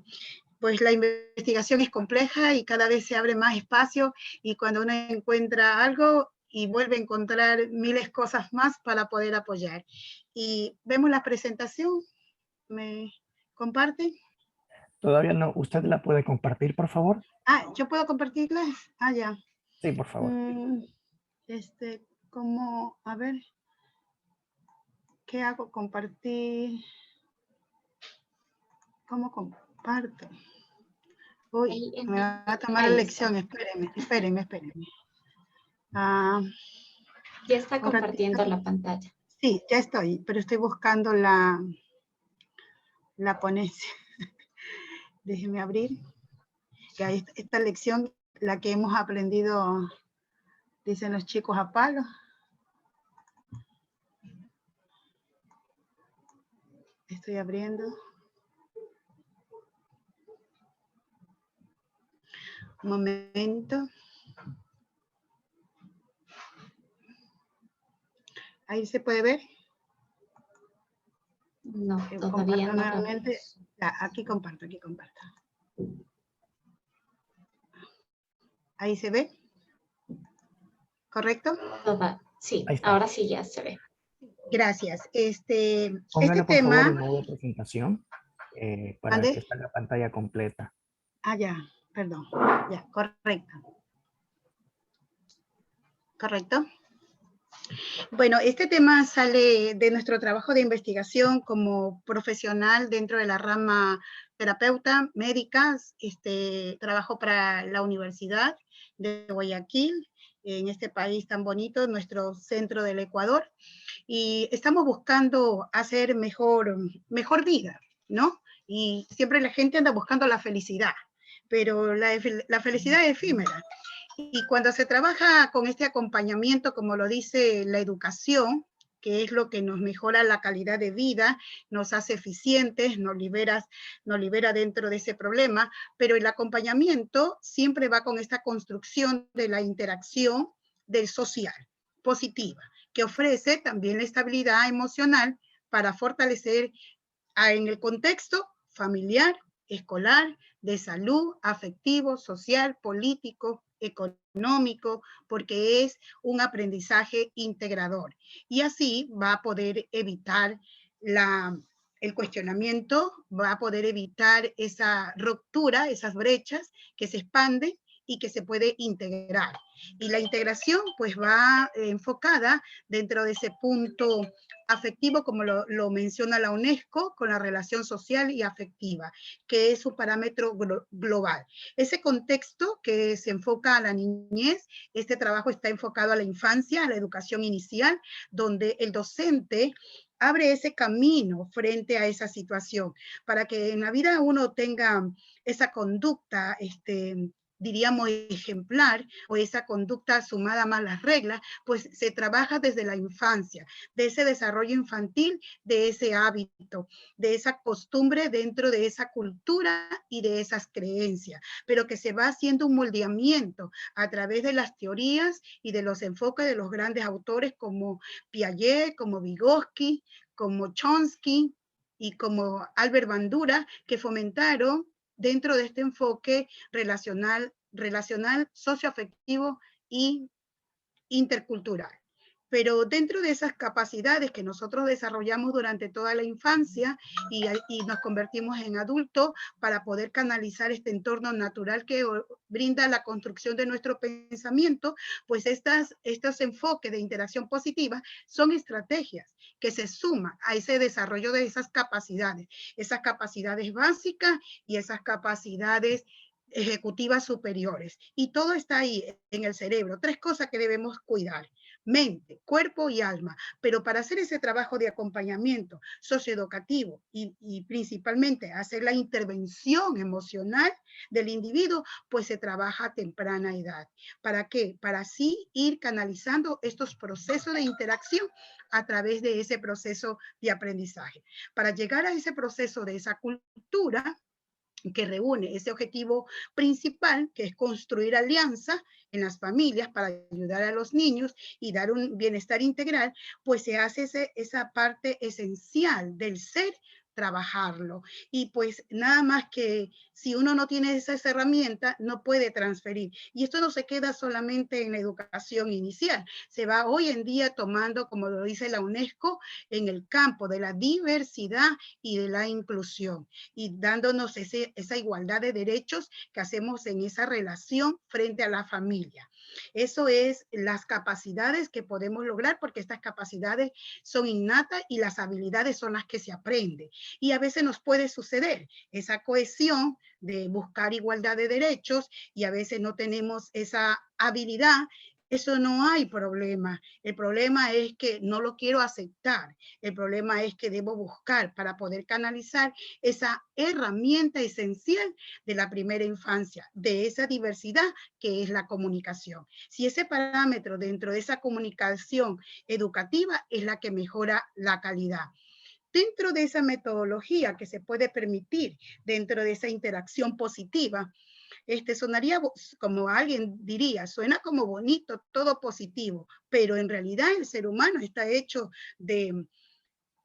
pues la investigación es compleja y cada vez se abre más espacio y cuando uno encuentra algo y vuelve a encontrar miles cosas más para poder apoyar. Y vemos la presentación, ¿me comparten? Todavía no. ¿Usted la puede compartir, por favor? Ah, ¿yo puedo compartirlas? Ah, ya. Sí, por favor. ¿Cómo? A ver, ¿qué hago? Compartir. ¿Cómo comparto? Uy, Ahí, me va a tomar la ahí lección. está. Espérenme. Ah, Ya está un ratito. compartiendo la pantalla. Sí, ya estoy, pero estoy buscando la ponencia. Déjeme abrir. Ya esta lección, la que hemos aprendido, dicen los chicos a palo. Estoy abriendo. Un momento. Ahí se puede ver. No, todavía Comparto no lo nuevamente. vemos. Ya, aquí comparto. Ahí se ve. ¿Correcto? Sí, Ahí está. ahora sí ya se ve. Gracias. Póngale, Este por favor, el tema, modo de presentación para que ¿mande? salga pantalla completa. Ah, ya, perdón. Ya, correcto. Bueno, este tema sale de nuestro trabajo de investigación como profesional dentro de la rama terapeuta, médica. Trabajo para la Universidad de Guayaquil, en este país tan bonito, nuestro centro del Ecuador. Y estamos buscando hacer mejor vida, ¿no? Y siempre la gente anda buscando la felicidad, pero la felicidad es efímera. Y cuando se trabaja con este acompañamiento, como lo dice la educación, que es lo que nos mejora la calidad de vida, nos hace eficientes, nos libera dentro de ese problema, pero el acompañamiento siempre va con esta construcción de la interacción del social, positiva, que ofrece también la estabilidad emocional para fortalecer en el contexto familiar, escolar, de salud, afectivo, social, político, económico, porque es un aprendizaje integrador. Y así va a poder evitar el cuestionamiento, va a poder evitar esa ruptura, esas brechas que se expanden y que se puede integrar. Y la integración pues va enfocada dentro de ese punto afectivo, como lo menciona la UNESCO, con la relación social y afectiva, que es su parámetro global. Ese contexto que se enfoca a la niñez, este trabajo está enfocado a la infancia, a la educación inicial, donde el docente abre ese camino frente a esa situación, para que en la vida uno tenga esa conducta, diríamos ejemplar, o esa conducta sumada más las reglas, pues se trabaja desde la infancia, de ese desarrollo infantil, de ese hábito, de esa costumbre dentro de esa cultura y de esas creencias, pero que se va haciendo un moldeamiento a través de las teorías y de los enfoques de los grandes autores como Piaget, como Vygotsky, como Chomsky y como Albert Bandura, que fomentaron dentro de este enfoque relacional socioafectivo y intercultural. Pero dentro de esas capacidades que nosotros desarrollamos durante toda la infancia y nos convertimos en adultos para poder canalizar este entorno natural que brinda la construcción de nuestro pensamiento, pues estos enfoques de interacción positiva son estrategias que se suman a ese desarrollo de esas capacidades básicas y esas capacidades ejecutivas superiores. Y todo está ahí en el cerebro. 3 cosas que debemos cuidar: mente, cuerpo y alma. Pero para hacer ese trabajo de acompañamiento socioeducativo y principalmente hacer la intervención emocional del individuo, pues se trabaja a temprana edad. ¿Para qué? Para así ir canalizando estos procesos de interacción a través de ese proceso de aprendizaje. Para llegar a ese proceso de esa cultura que reúne ese objetivo principal, que es construir alianza en las familias para ayudar a los niños y dar un bienestar integral, pues se hace esa parte esencial del ser, trabajarlo. Y pues nada más que si uno no tiene esas herramientas, no puede transferir. Y esto no se queda solamente en la educación inicial, se va hoy en día tomando, como lo dice la UNESCO, en el campo de la diversidad y de la inclusión, y dándonos esa igualdad de derechos que hacemos en esa relación frente a la familia. Eso es las capacidades que podemos lograr, porque estas capacidades son innatas y las habilidades son las que se aprenden. Y a veces nos puede suceder esa cohesión de buscar igualdad de derechos y a veces no tenemos esa habilidad. Eso no hay problema. El problema es que no lo quiero aceptar. El problema es que debo buscar para poder canalizar esa herramienta esencial de la primera infancia, de esa diversidad que es la comunicación. Si ese parámetro dentro de esa comunicación educativa es la que mejora la calidad. Dentro de esa metodología que se puede permitir, dentro de esa interacción positiva, sonaría como alguien diría, suena como bonito, todo positivo, pero en realidad el ser humano está hecho de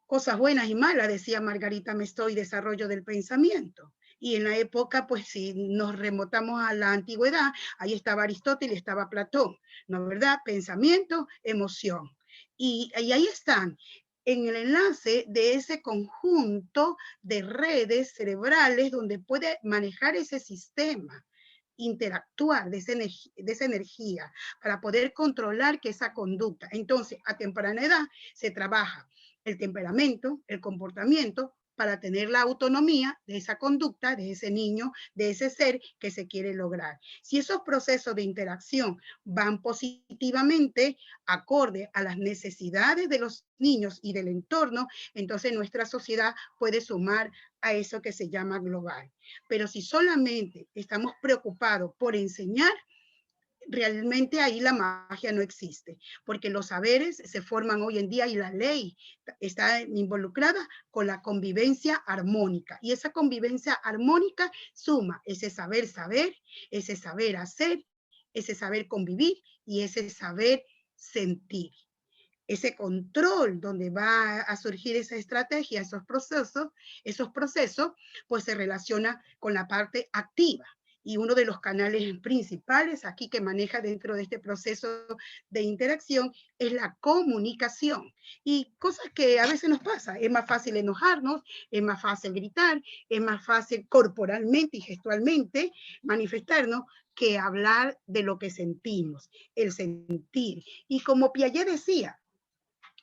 cosas buenas y malas, decía Margarita Mestoy, desarrollo del pensamiento. Y en la época, pues si nos remontamos a la antigüedad, ahí estaba Aristóteles, estaba Platón, ¿no es verdad? Pensamiento, emoción. Y ahí están, en el enlace de ese conjunto de redes cerebrales donde puede manejar ese sistema, interactuar de esa energía para poder controlar que esa conducta. Entonces, a temprana edad se trabaja el temperamento, el comportamiento, para tener la autonomía de esa conducta, de ese niño, de ese ser que se quiere lograr. Si esos procesos de interacción van positivamente, acorde a las necesidades de los niños y del entorno, entonces nuestra sociedad puede sumar a eso que se llama global. Pero si solamente estamos preocupados por enseñar, realmente ahí la magia no existe, porque los saberes se forman hoy en día y la ley está involucrada con la convivencia armónica. Y esa convivencia armónica suma ese saber saber, ese saber hacer, ese saber convivir y ese saber sentir. Ese control donde va a surgir esa estrategia, esos procesos, pues se relaciona con la parte activa. Y uno de los canales principales aquí que maneja dentro de este proceso de interacción es la comunicación. Y cosas que a veces nos pasa, es más fácil enojarnos, es más fácil gritar, es más fácil corporalmente y gestualmente manifestarnos que hablar de lo que sentimos, el sentir. Y como Piaget decía,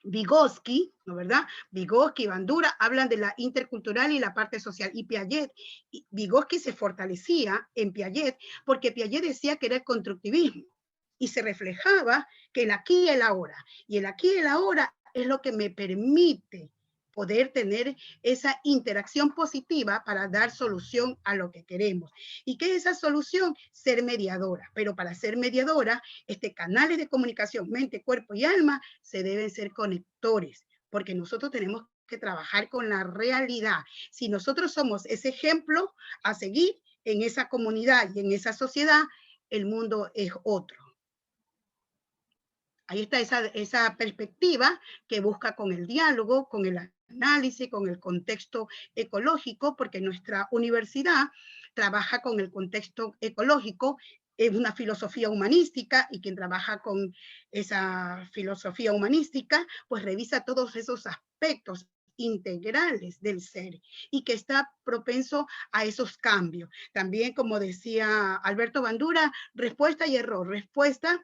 Vygotsky, ¿no verdad? Vygotsky y Bandura hablan de la intercultural y la parte social. Y Piaget, Vygotsky se fortalecía en Piaget porque Piaget decía que era el constructivismo y se reflejaba que el aquí y el ahora. Y el aquí y el ahora es lo que me permite poder tener esa interacción positiva para dar solución a lo que queremos. ¿Y qué es esa solución? Ser mediadora. Pero para ser mediadora, canales de comunicación, mente, cuerpo y alma, se deben ser conectores, porque nosotros tenemos que trabajar con la realidad. Si nosotros somos ese ejemplo a seguir en esa comunidad y en esa sociedad, el mundo es otro. Ahí está esa perspectiva que busca con el diálogo, con el análisis, con el contexto ecológico, porque nuestra universidad trabaja con el contexto ecológico es una filosofía humanística, y quien trabaja con esa filosofía humanística, pues revisa todos esos aspectos integrales del ser y que está propenso a esos cambios. También, como decía Alberto Bandura, respuesta y error. Respuesta,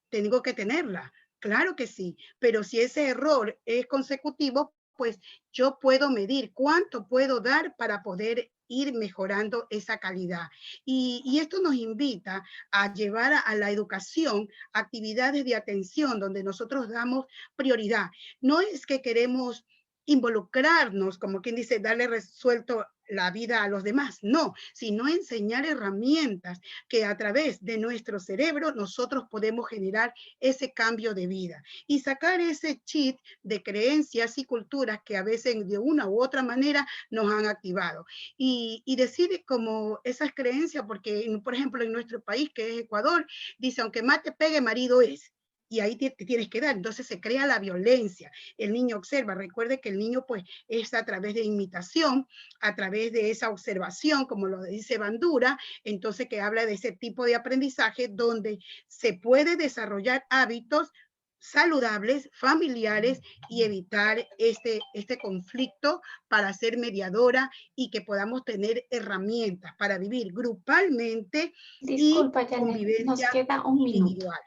tengo que tenerla, claro que sí, pero si ese error es consecutivo, pues yo puedo medir cuánto puedo dar para poder ir mejorando esa calidad. Y esto nos invita a llevar a la educación actividades de atención donde nosotros damos prioridad. No es que queremos involucrarnos, como quien dice, darle resuelto la vida a los demás, no, sino enseñar herramientas que a través de nuestro cerebro nosotros podemos generar ese cambio de vida y sacar ese cheat de creencias y culturas que a veces de una u otra manera nos han activado. Y decir como esas creencias, porque por ejemplo en nuestro país, que es Ecuador, dice, aunque mate, pegue, marido es. Y ahí te tienes que dar. Entonces se crea la violencia. El niño observa. Recuerde que el niño pues es a través de imitación, a través de esa observación, como lo dice Bandura, entonces que habla de ese tipo de aprendizaje donde se puede desarrollar hábitos saludables, familiares, y evitar este conflicto para ser mediadora y que podamos tener herramientas para vivir grupalmente. Disculpa, y Janet, convivencia nos queda un minuto. individual.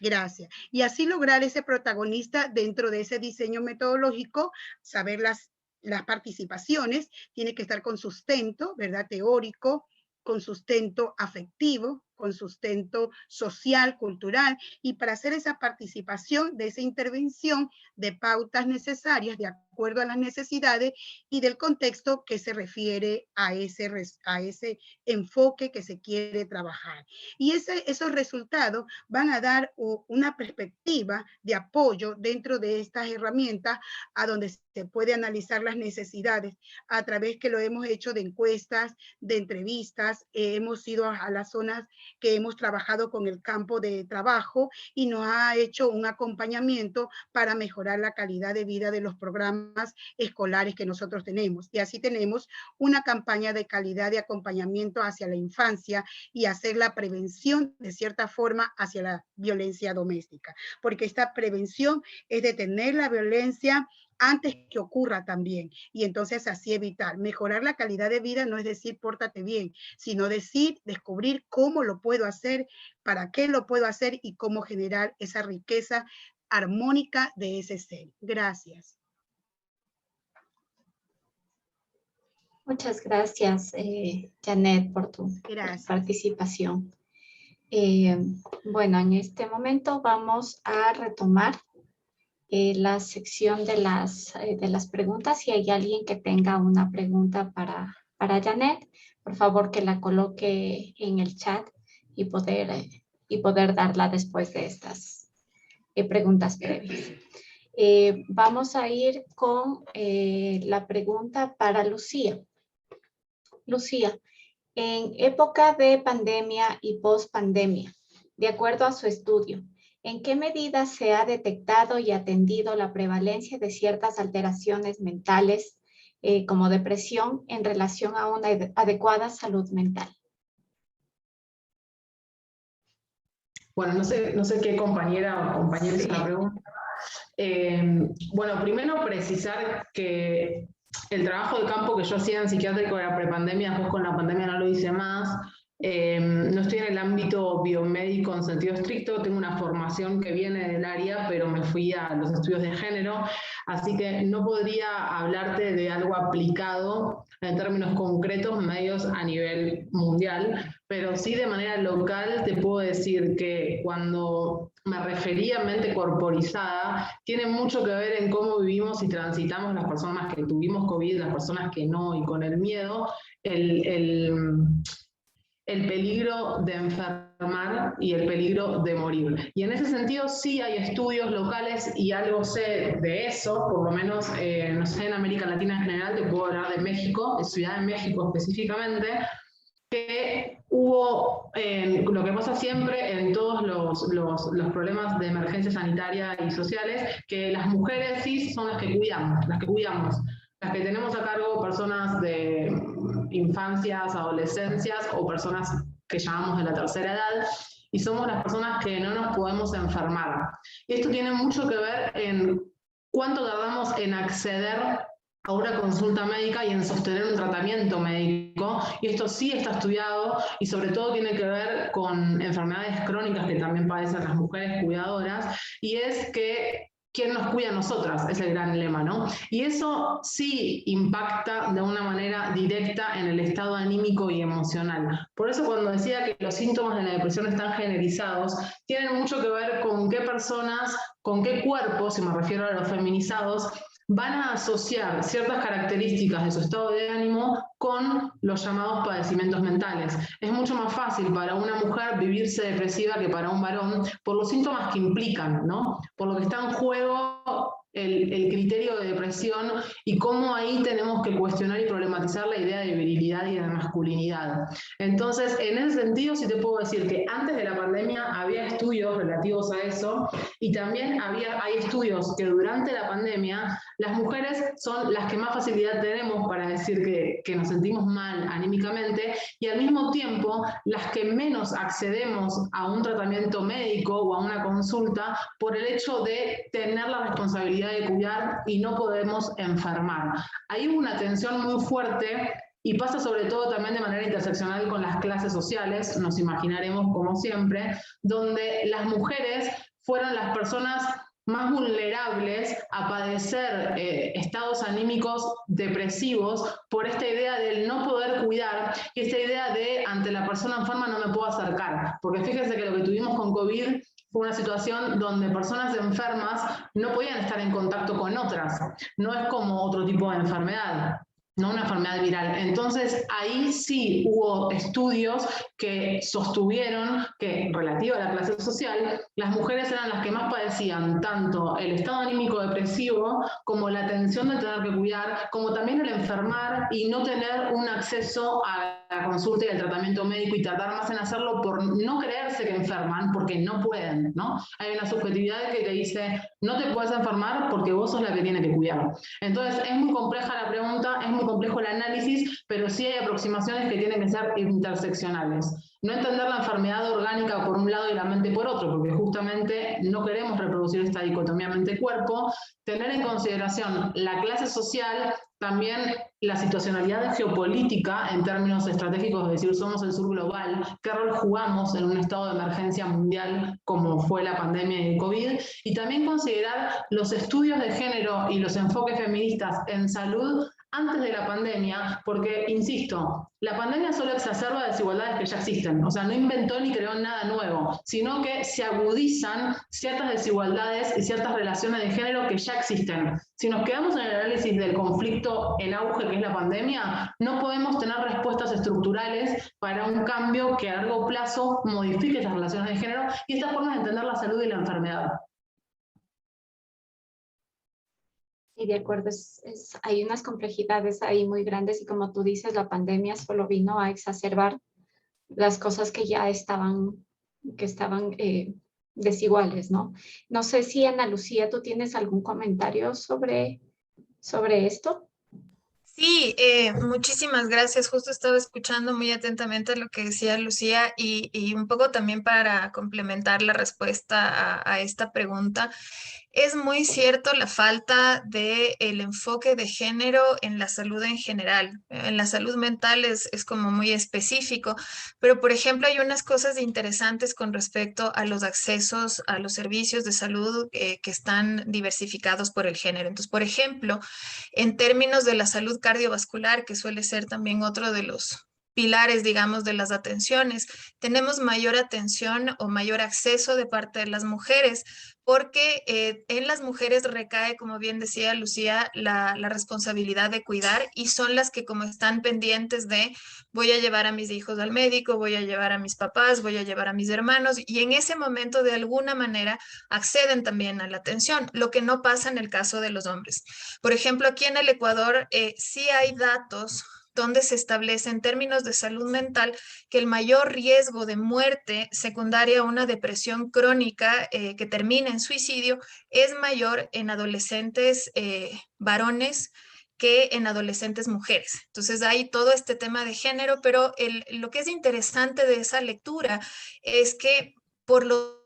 Gracias. Y así lograr ese protagonista dentro de ese diseño metodológico, saber las participaciones, tiene que estar con sustento, ¿verdad? Teórico, con sustento afectivo, con sustento social, cultural, y para hacer esa participación de esa intervención de pautas necesarias de acuerdo a las necesidades y del contexto que se refiere a ese enfoque que se quiere trabajar. Y esos resultados van a dar una perspectiva de apoyo dentro de estas herramientas a donde se puede analizar las necesidades a través que lo hemos hecho de encuestas, de entrevistas, hemos ido a las zonas que hemos trabajado con el campo de trabajo y nos ha hecho un acompañamiento para mejorar la calidad de vida de los programas escolares que nosotros tenemos. Y así tenemos una campaña de calidad de acompañamiento hacia la infancia y hacer la prevención de cierta forma hacia la violencia doméstica, porque esta prevención es detener la violencia antes que ocurra también, y entonces así evitar. Mejorar la calidad de vida no es decir pórtate bien, sino descubrir cómo lo puedo hacer, para qué lo puedo hacer y cómo generar esa riqueza armónica de ese ser. Gracias. Muchas gracias, Janet, por tu participación. Bueno, en este momento vamos a retomar la sección de las preguntas. Si hay alguien que tenga una pregunta para Janet, por favor que la coloque en el chat y poder darla después de estas preguntas previas. Vamos a ir con la pregunta para Lucía. Lucía, en época de pandemia y post-pandemia, de acuerdo a su estudio, ¿en qué medida se ha detectado y atendido la prevalencia de ciertas alteraciones mentales como depresión en relación a una adecuada salud mental? Bueno, no sé qué compañera o compañero hizo la pregunta. Bueno, primero precisar que el trabajo de campo que yo hacía en psiquiátrico era prepandemia, después con la pandemia no lo hice más. No estoy en el ámbito biomédico en sentido estricto, tengo una formación que viene del área, pero me fui a los estudios de género, así que no podría hablarte de algo aplicado en términos concretos, medios a nivel mundial, pero sí de manera local te puedo decir que cuando me refería a mente corporizada, tiene mucho que ver en cómo vivimos y transitamos las personas que tuvimos COVID, las personas que no, y con el miedo, el peligro de enfermar y el peligro de morir. Y en ese sentido sí hay estudios locales y algo sé de eso, por lo menos, no sé, en América Latina en general, te puedo hablar de México, de Ciudad de México específicamente, que hubo lo que pasa siempre en todos los problemas de emergencia sanitaria y sociales, que las mujeres sí son las que cuidamos, las que tenemos a cargo personas de infancias, adolescencias o personas que llamamos de la tercera edad, y somos las personas que no nos podemos enfermar. Y esto tiene mucho que ver en cuánto tardamos en acceder a una consulta médica y en sostener un tratamiento médico, y esto sí está estudiado y sobre todo tiene que ver con enfermedades crónicas que también padecen las mujeres cuidadoras, y es que ¿quién nos cuida a nosotras? Es el gran lema, ¿no? Y eso sí impacta de una manera directa en el estado anímico y emocional. Por eso cuando decía que los síntomas de la depresión están generizados, tienen mucho que ver con qué personas, con qué cuerpos, si me refiero a los feminizados, van a asociar ciertas características de su estado de ánimo con los llamados padecimientos mentales. Es mucho más fácil para una mujer vivirse depresiva que para un varón por los síntomas que implican, ¿no? Por lo que está en juego el criterio de depresión y cómo ahí tenemos que cuestionar y problematizar la idea de virilidad y de masculinidad. Entonces, en ese sentido, sí te puedo decir que antes de la pandemia había estudios relativos a eso, y también hay estudios que durante la pandemia las mujeres son las que más facilidad tenemos para decir que nos sentimos mal anímicamente, y al mismo tiempo las que menos accedemos a un tratamiento médico o a una consulta por el hecho de tener la responsabilidad de cuidar y no podemos enfermar. Hay una tensión muy fuerte y pasa sobre todo también de manera interseccional con las clases sociales, nos imaginaremos como siempre, donde las mujeres fueron las personas más vulnerables a padecer estados anímicos depresivos por esta idea del no poder cuidar y esta idea de ante la persona enferma no me puedo acercar, porque fíjense que lo que tuvimos con COVID fue una situación donde personas enfermas no podían estar en contacto con otras, no es como otro tipo de enfermedad, no una enfermedad viral. Entonces ahí sí hubo estudios que sostuvieron que, relativo a la clase social, las mujeres eran las que más padecían tanto el estado anímico depresivo como la tensión de tener que cuidar, como también el enfermar y no tener un acceso a la consulta y al tratamiento médico y tardar más en hacerlo por no creerse que enferman, porque no pueden, ¿no? Hay una subjetividad que te dice, no te puedes enfermar porque vos sos la que tiene que cuidar. Entonces es muy compleja la pregunta, es muy complejo el análisis, pero sí hay aproximaciones que tienen que ser interseccionales. No entender la enfermedad orgánica por un lado y la mente por otro, porque justamente no queremos reproducir esta dicotomía mente-cuerpo, tener en consideración la clase social, también la situacionalidad geopolítica en términos estratégicos, es decir, somos el sur global, qué rol jugamos en un estado de emergencia mundial como fue la pandemia de COVID, y también considerar los estudios de género y los enfoques feministas en salud antes de la pandemia, porque, insisto, la pandemia solo exacerba desigualdades que ya existen, o sea, no inventó ni creó nada nuevo, sino que se agudizan ciertas desigualdades y ciertas relaciones de género que ya existen. Si nos quedamos en el análisis del conflicto en auge que es la pandemia, no podemos tener respuestas estructurales para un cambio que a largo plazo modifique estas relaciones de género y estas formas de entender la salud y la enfermedad. Sí, de acuerdo, hay unas complejidades ahí muy grandes y como tú dices, la pandemia solo vino a exacerbar las cosas que ya estaban desiguales, ¿no? No sé si Ana Lucía, ¿tú tienes algún comentario sobre esto? Sí, muchísimas gracias. Justo estaba escuchando muy atentamente lo que decía Lucía y un poco también para complementar la respuesta a esta pregunta. Es muy cierto la falta del enfoque de género en la salud en general. En la salud mental es como muy específico, pero por ejemplo hay unas cosas interesantes con respecto a los accesos a los servicios de salud que están diversificados por el género. Entonces, por ejemplo, en términos de la salud cardiovascular, que suele ser también otro de los pilares, digamos, de las atenciones, tenemos mayor atención o mayor acceso de parte de las mujeres, porque en las mujeres recae, como bien decía Lucía, la responsabilidad de cuidar y son las que como están pendientes de voy a llevar a mis hijos al médico, voy a llevar a mis papás, voy a llevar a mis hermanos y en ese momento de alguna manera acceden también a la atención, lo que no pasa en el caso de los hombres. Por ejemplo, aquí en el Ecuador sí hay datos donde se establece en términos de salud mental que el mayor riesgo de muerte secundaria a una depresión crónica que termina en suicidio es mayor en adolescentes varones que en adolescentes mujeres. Entonces hay todo este tema de género, pero lo que es interesante de esa lectura es que por los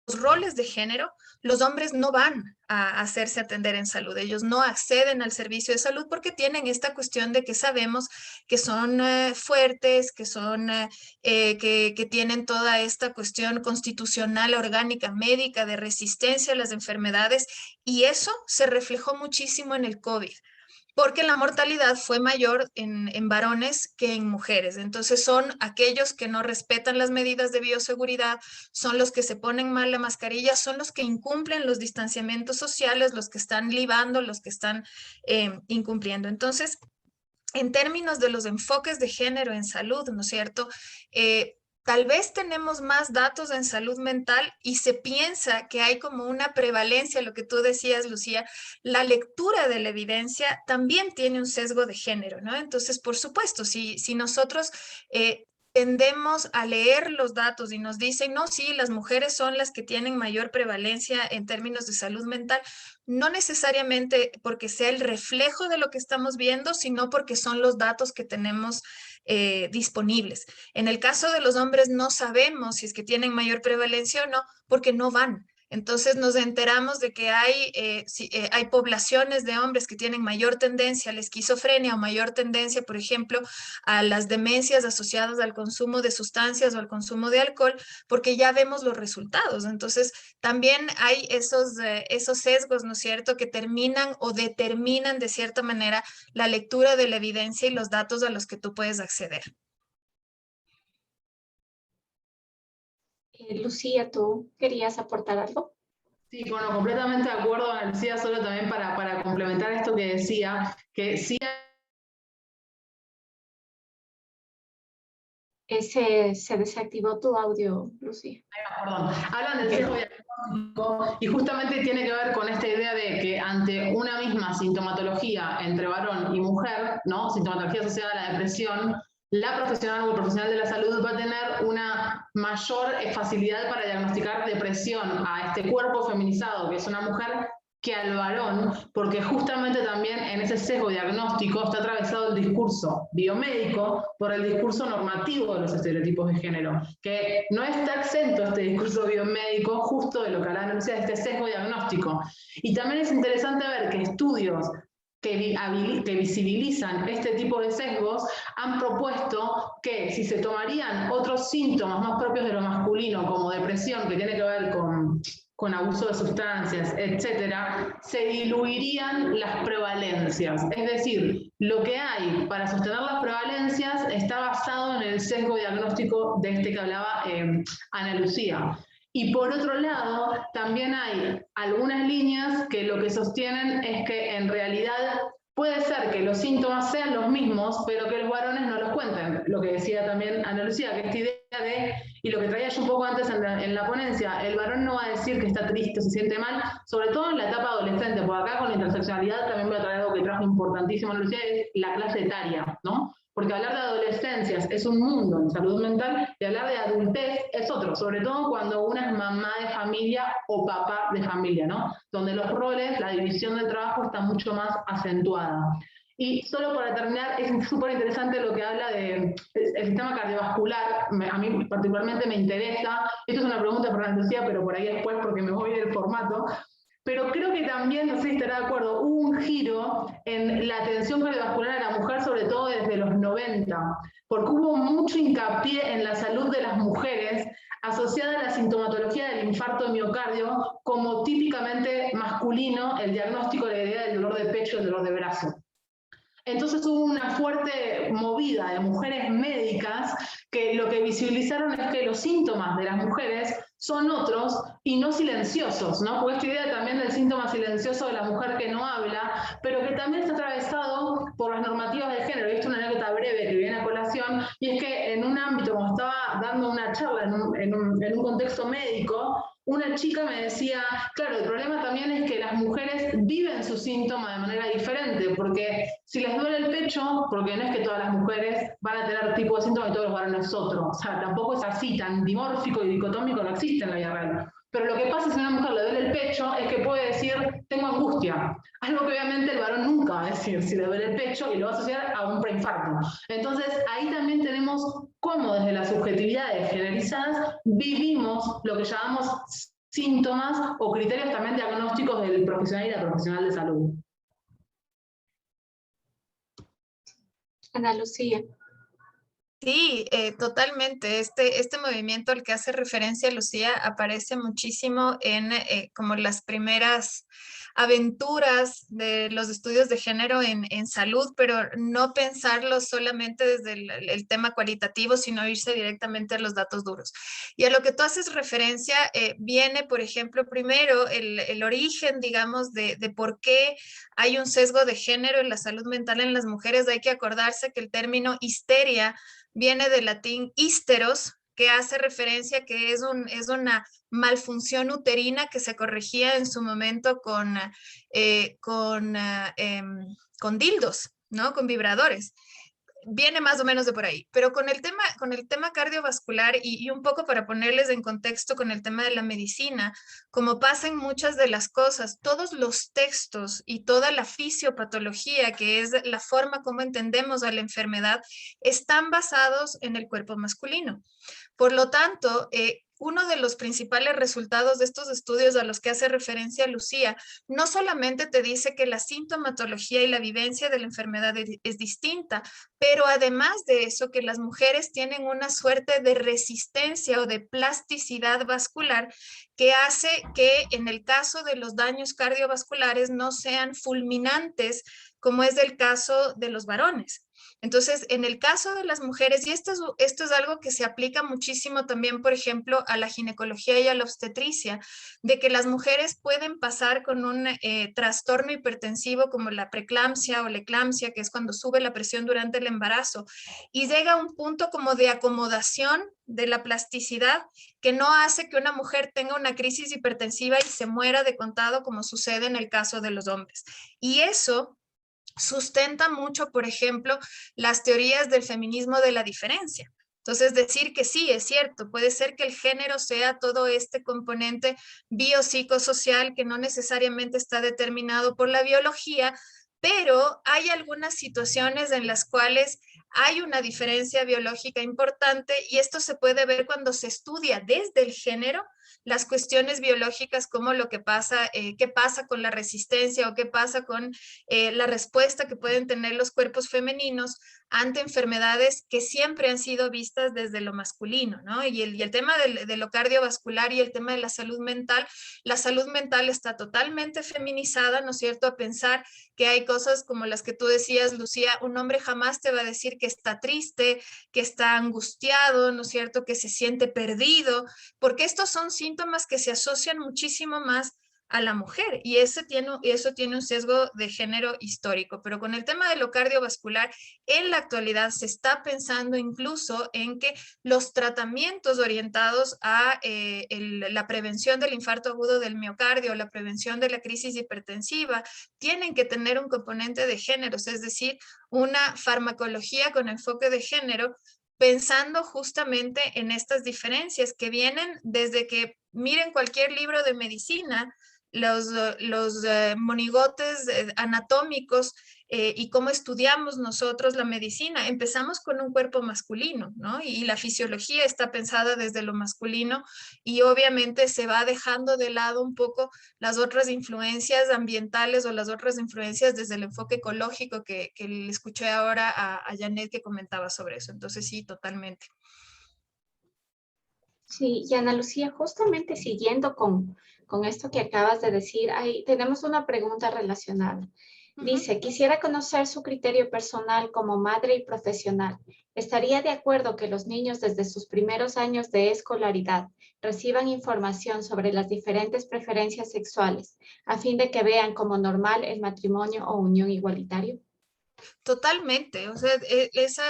roles de género, los hombres no van a hacerse atender en salud, ellos no acceden al servicio de salud porque tienen esta cuestión de que sabemos que son fuertes, que son, que tienen toda esta cuestión constitucional, orgánica, médica, de resistencia a las enfermedades, y eso se reflejó muchísimo en el COVID, porque la mortalidad fue mayor en varones que en mujeres. Entonces son aquellos que no respetan las medidas de bioseguridad, son los que se ponen mal la mascarilla, son los que incumplen los distanciamientos sociales, los que están libando, los que están incumpliendo. Entonces, en términos de los enfoques de género en salud, ¿no es cierto? Tal vez tenemos más datos en salud mental y se piensa que hay como una prevalencia, lo que tú decías, Lucía, la lectura de la evidencia también tiene un sesgo de género, ¿no? Entonces, por supuesto, si nosotros tendemos a leer los datos y nos dicen, no, sí, las mujeres son las que tienen mayor prevalencia en términos de salud mental, no necesariamente porque sea el reflejo de lo que estamos viendo, sino porque son los datos que tenemos disponibles. En el caso de los hombres no sabemos si es que tienen mayor prevalencia o no, porque no van. Entonces nos enteramos de que hay poblaciones de hombres que tienen mayor tendencia a la esquizofrenia o mayor tendencia, por ejemplo, a las demencias asociadas al consumo de sustancias o al consumo de alcohol, porque ya vemos los resultados. Entonces también hay esos sesgos, ¿no es cierto?, que terminan o determinan de cierta manera la lectura de la evidencia y los datos a los que tú puedes acceder. Lucía, ¿tú querías aportar algo? Sí, bueno, completamente de acuerdo, Ana Lucía, solo también para complementar esto que decía, que sí. Se desactivó tu audio, Lucía. Perdón, hablan del sesgo diagnóstico y justamente tiene que ver con esta idea de que ante una misma sintomatología entre varón y mujer, ¿no? Sintomatología asociada a la depresión, la profesional o el profesional de la salud va a tener una mayor facilidad para diagnosticar depresión a este cuerpo feminizado, que es una mujer, que al varón, porque justamente también en ese sesgo diagnóstico está atravesado el discurso biomédico por el discurso normativo de los estereotipos de género, que no está exento este discurso biomédico justo de lo que hablaba Lucía, de este sesgo diagnóstico. Y también es interesante ver que estudios que visibilizan este tipo de sesgos han propuesto que si se tomarían otros síntomas más propios de lo masculino, como depresión, que tiene que ver con abuso de sustancias, etcétera, se diluirían las prevalencias. Es decir, lo que hay para sostener las prevalencias está basado en el sesgo diagnóstico de este que hablaba Ana Lucía. Y por otro lado, también hay algunas líneas que lo que sostienen es que en realidad puede ser que los síntomas sean los mismos, pero que los varones no los cuenten. Lo que decía también Ana Lucía, que esta idea de, y lo que traía yo un poco antes en la ponencia, el varón no va a decir que está triste, se siente mal, sobre todo en la etapa adolescente, porque acá con la interseccionalidad también voy a traer algo que trajo importantísimo Ana Lucía, es la clase etaria, ¿no? Porque hablar de adolescencias es un mundo en salud mental y hablar de adultez es otro, sobre todo cuando una es mamá de familia o papá de familia, ¿no? Donde los roles, la división del trabajo está mucho más acentuada. Y solo para terminar, es súper interesante lo que habla del sistema cardiovascular, a mí particularmente me interesa, esto es una pregunta para Ana Lucía, pero por ahí después porque me voy del formato. Pero creo que también, no sé si estará de acuerdo, hubo un giro en la atención cardiovascular a la mujer, sobre todo desde los 90, porque hubo mucho hincapié en la salud de las mujeres asociada a la sintomatología del infarto de miocardio como típicamente masculino, el diagnóstico de la idea del dolor de pecho y el dolor de brazo. Entonces hubo una fuerte movida de mujeres médicas que lo que visibilizaron es que los síntomas de las mujeres son otros y no silenciosos, ¿no? Porque esta idea también del síntoma silencioso de la mujer que no habla, pero que también está atravesado por las normativas de género. Y esto es una anécdota breve que viene a colación, y es que en un ámbito, como estaba dando una charla en un contexto médico, una chica me decía, claro, el problema también es que las mujeres viven su síntoma de manera diferente, porque si les duele el pecho, porque no es que todas las mujeres van a tener tipo de síntoma y todos los varones otro, o sea, tampoco es así, tan dimórfico y dicotómico no existe en la vida real. Pero lo que pasa si a una mujer le duele el pecho es que puede decir, tengo angustia, algo que obviamente el varón nunca va a decir, si le duele el pecho, y lo va a asociar a un preinfarto. Entonces, ahí también tenemos cómo desde las subjetividades generalizadas vivimos lo que llamamos síntomas o criterios también diagnósticos del profesional y la profesional de salud. Ana Lucía. Sí, totalmente. Este movimiento al que hace referencia Lucía aparece muchísimo en como las primeras aventuras de los estudios de género en salud, pero no pensarlo solamente desde el tema cualitativo, sino irse directamente a los datos duros. Y a lo que tú haces referencia viene, por ejemplo, primero el origen, digamos, de por qué hay un sesgo de género en la salud mental en las mujeres. Hay que acordarse que el término histeria viene del latín histeros, que hace referencia que es una malfunción uterina que se corregía en su momento con dildos, ¿no? Con vibradores. Viene más o menos de por ahí, pero con el tema cardiovascular y un poco para ponerles en contexto con el tema de la medicina, como pasa en muchas de las cosas, todos los textos y toda la fisiopatología, que es la forma como entendemos a la enfermedad, están basados en el cuerpo masculino. Por lo tanto, uno de los principales resultados de estos estudios a los que hace referencia Lucía, no solamente te dice que la sintomatología y la vivencia de la enfermedad es distinta, pero además de eso, que las mujeres tienen una suerte de resistencia o de plasticidad vascular que hace que en el caso de los daños cardiovasculares no sean fulminantes, como es el caso de los varones. Entonces, en el caso de las mujeres, y esto es algo que se aplica muchísimo también, por ejemplo, a la ginecología y a la obstetricia, de que las mujeres pueden pasar con un trastorno hipertensivo como la preeclampsia o la eclampsia, que es cuando sube la presión durante el embarazo, y llega a un punto como de acomodación de la plasticidad que no hace que una mujer tenga una crisis hipertensiva y se muera de contado, como sucede en el caso de los hombres. Y eso sustenta mucho, por ejemplo, las teorías del feminismo de la diferencia. Entonces, decir que sí, es cierto, puede ser que el género sea todo este componente biopsicosocial que no necesariamente está determinado por la biología, pero hay algunas situaciones en las cuales hay una diferencia biológica importante y esto se puede ver cuando se estudia desde el género las cuestiones biológicas, como lo que pasa, qué pasa con la resistencia o qué pasa con la respuesta que pueden tener los cuerpos femeninos ante enfermedades que siempre han sido vistas desde lo masculino, ¿no? Y el tema de lo cardiovascular y el tema de la salud mental está totalmente feminizada, ¿no es cierto? A pensar que hay cosas como las que tú decías, Lucía, un hombre jamás te va a decir que está triste, que está angustiado, ¿no es cierto? Que se siente perdido, porque estos son síntomas que se asocian muchísimo más a la mujer y eso tiene un sesgo de género histórico, pero con el tema de lo cardiovascular, en la actualidad se está pensando incluso en que los tratamientos orientados a la prevención del infarto agudo del miocardio, la prevención de la crisis hipertensiva, tienen que tener un componente de géneros, es decir, una farmacología con enfoque de género, pensando justamente en estas diferencias que vienen desde que miren cualquier libro de medicina, los monigotes anatómicos y cómo estudiamos nosotros la medicina. Empezamos con un cuerpo masculino, ¿no? Y la fisiología está pensada desde lo masculino y obviamente se va dejando de lado un poco las otras influencias ambientales o las otras influencias desde el enfoque ecológico que le escuché ahora a Janet que comentaba sobre eso. Entonces sí, totalmente. Sí, y Ana Lucía, justamente siguiendo con esto que acabas de decir, ahí tenemos una pregunta relacionada. Dice, quisiera conocer su criterio personal como madre y profesional. ¿Estaría de acuerdo que los niños desde sus primeros años de escolaridad reciban información sobre las diferentes preferencias sexuales a fin de que vean como normal el matrimonio o unión igualitario? Totalmente, o sea,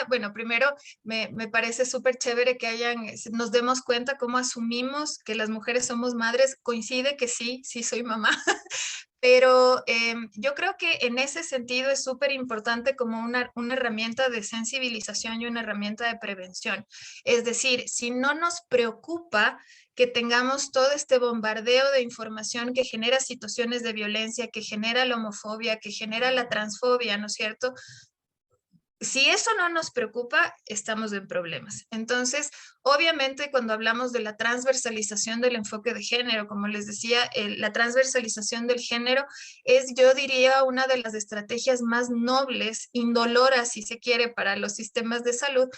bueno, primero me parece súper chévere que nos demos cuenta cómo asumimos que las mujeres somos madres, coincide que sí soy mamá, pero yo creo que en ese sentido es súper importante como una herramienta de sensibilización y una herramienta de prevención. Es decir, si no nos preocupa que tengamos todo este bombardeo de información que genera situaciones de violencia, que genera la homofobia, que genera la transfobia, ¿no es cierto? Si eso no nos preocupa, estamos en problemas. Entonces, obviamente, cuando hablamos de la transversalización del enfoque de género, como les decía, la transversalización del género es, yo diría, una de las estrategias más nobles, indoloras, si se quiere, para los sistemas de salud,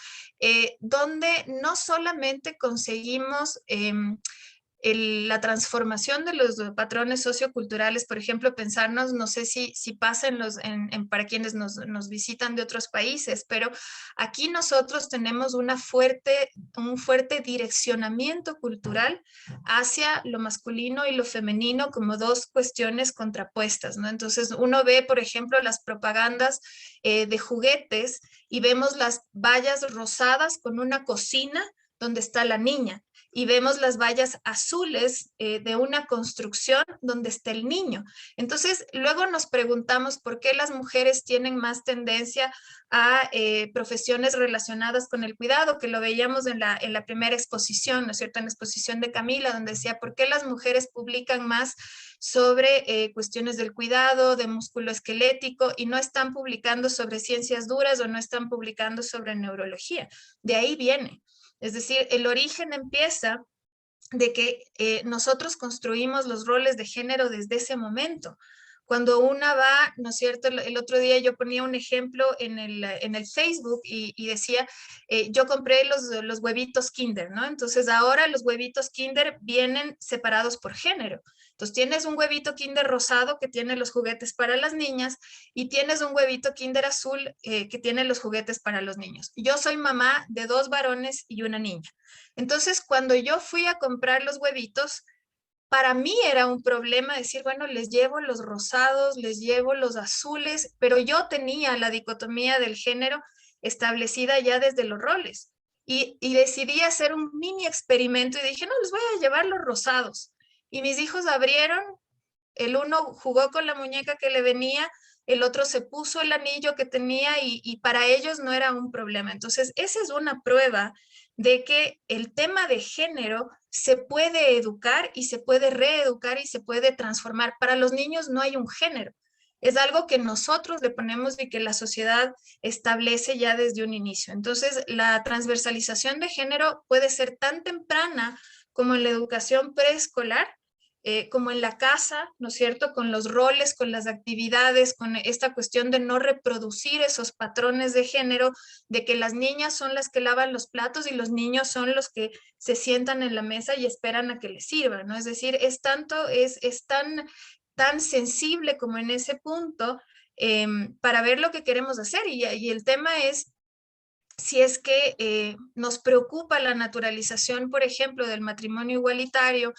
donde no solamente conseguimos la transformación de los patrones socioculturales, por ejemplo, pensarnos, no sé si pasa para quienes nos visitan de otros países, pero aquí nosotros tenemos un fuerte direccionamiento cultural hacia lo masculino y lo femenino como dos cuestiones contrapuestas, ¿no? Entonces uno ve, por ejemplo, las propagandas de juguetes y vemos las vallas rosadas con una cocina donde está la niña. Y vemos las vallas azules de una construcción donde está el niño. Entonces, luego nos preguntamos por qué las mujeres tienen más tendencia a profesiones relacionadas con el cuidado, que lo veíamos en la primera exposición, ¿no es cierto? En la exposición de Camila, donde decía, ¿por qué las mujeres publican más sobre cuestiones del cuidado, de músculo esquelético, y no están publicando sobre ciencias duras o no están publicando sobre neurología? De ahí viene. Es decir, el origen empieza de que nosotros construimos los roles de género desde ese momento. Cuando una va, ¿no es cierto? El otro día yo ponía un ejemplo en el Facebook y decía, yo compré los huevitos Kinder, ¿no? Entonces ahora los huevitos Kinder vienen separados por género. Entonces tienes un huevito Kinder rosado que tiene los juguetes para las niñas y tienes un huevito Kinder azul que tiene los juguetes para los niños. Yo soy mamá de 2 varones y una niña. Entonces cuando yo fui a comprar los huevitos, para mí era un problema decir, bueno, les llevo los rosados, les llevo los azules, pero yo tenía la dicotomía del género establecida ya desde los roles. Y decidí hacer un mini experimento y dije, no, les voy a llevar los rosados. Y mis hijos abrieron, el uno jugó con la muñeca que le venía, el otro se puso el anillo que tenía y para ellos no era un problema. Entonces, esa es una prueba de que el tema de género se puede educar y se puede reeducar y se puede transformar. Para los niños no hay un género. Es algo que nosotros le ponemos y que la sociedad establece ya desde un inicio. Entonces, la transversalización de género puede ser tan temprana como en la educación preescolar, como en la casa, ¿no es cierto? Con los roles, con las actividades, con esta cuestión de no reproducir esos patrones de género, de que las niñas son las que lavan los platos y los niños son los que se sientan en la mesa y esperan a que les sirvan, ¿no? Es decir, es tan sensible como en ese punto para ver lo que queremos hacer y el tema es si es que nos preocupa la naturalización, por ejemplo, del matrimonio igualitario.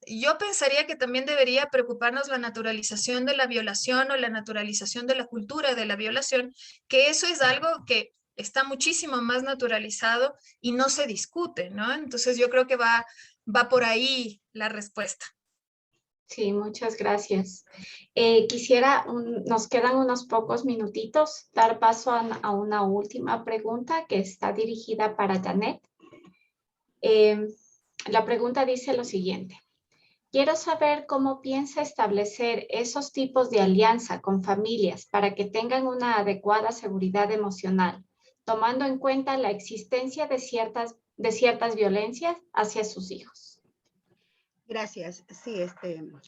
Yo pensaría que también debería preocuparnos la naturalización de la violación o la naturalización de la cultura de la violación, que eso es algo que está muchísimo más naturalizado y no se discute, ¿no? Entonces yo creo que va por ahí la respuesta. Sí, muchas gracias. Nos quedan unos pocos minutitos, dar paso a una última pregunta que está dirigida para Janet. La pregunta dice lo siguiente. Quiero saber cómo piensa establecer esos tipos de alianza con familias para que tengan una adecuada seguridad emocional, tomando en cuenta la existencia de ciertas violencias hacia sus hijos. Gracias, sí,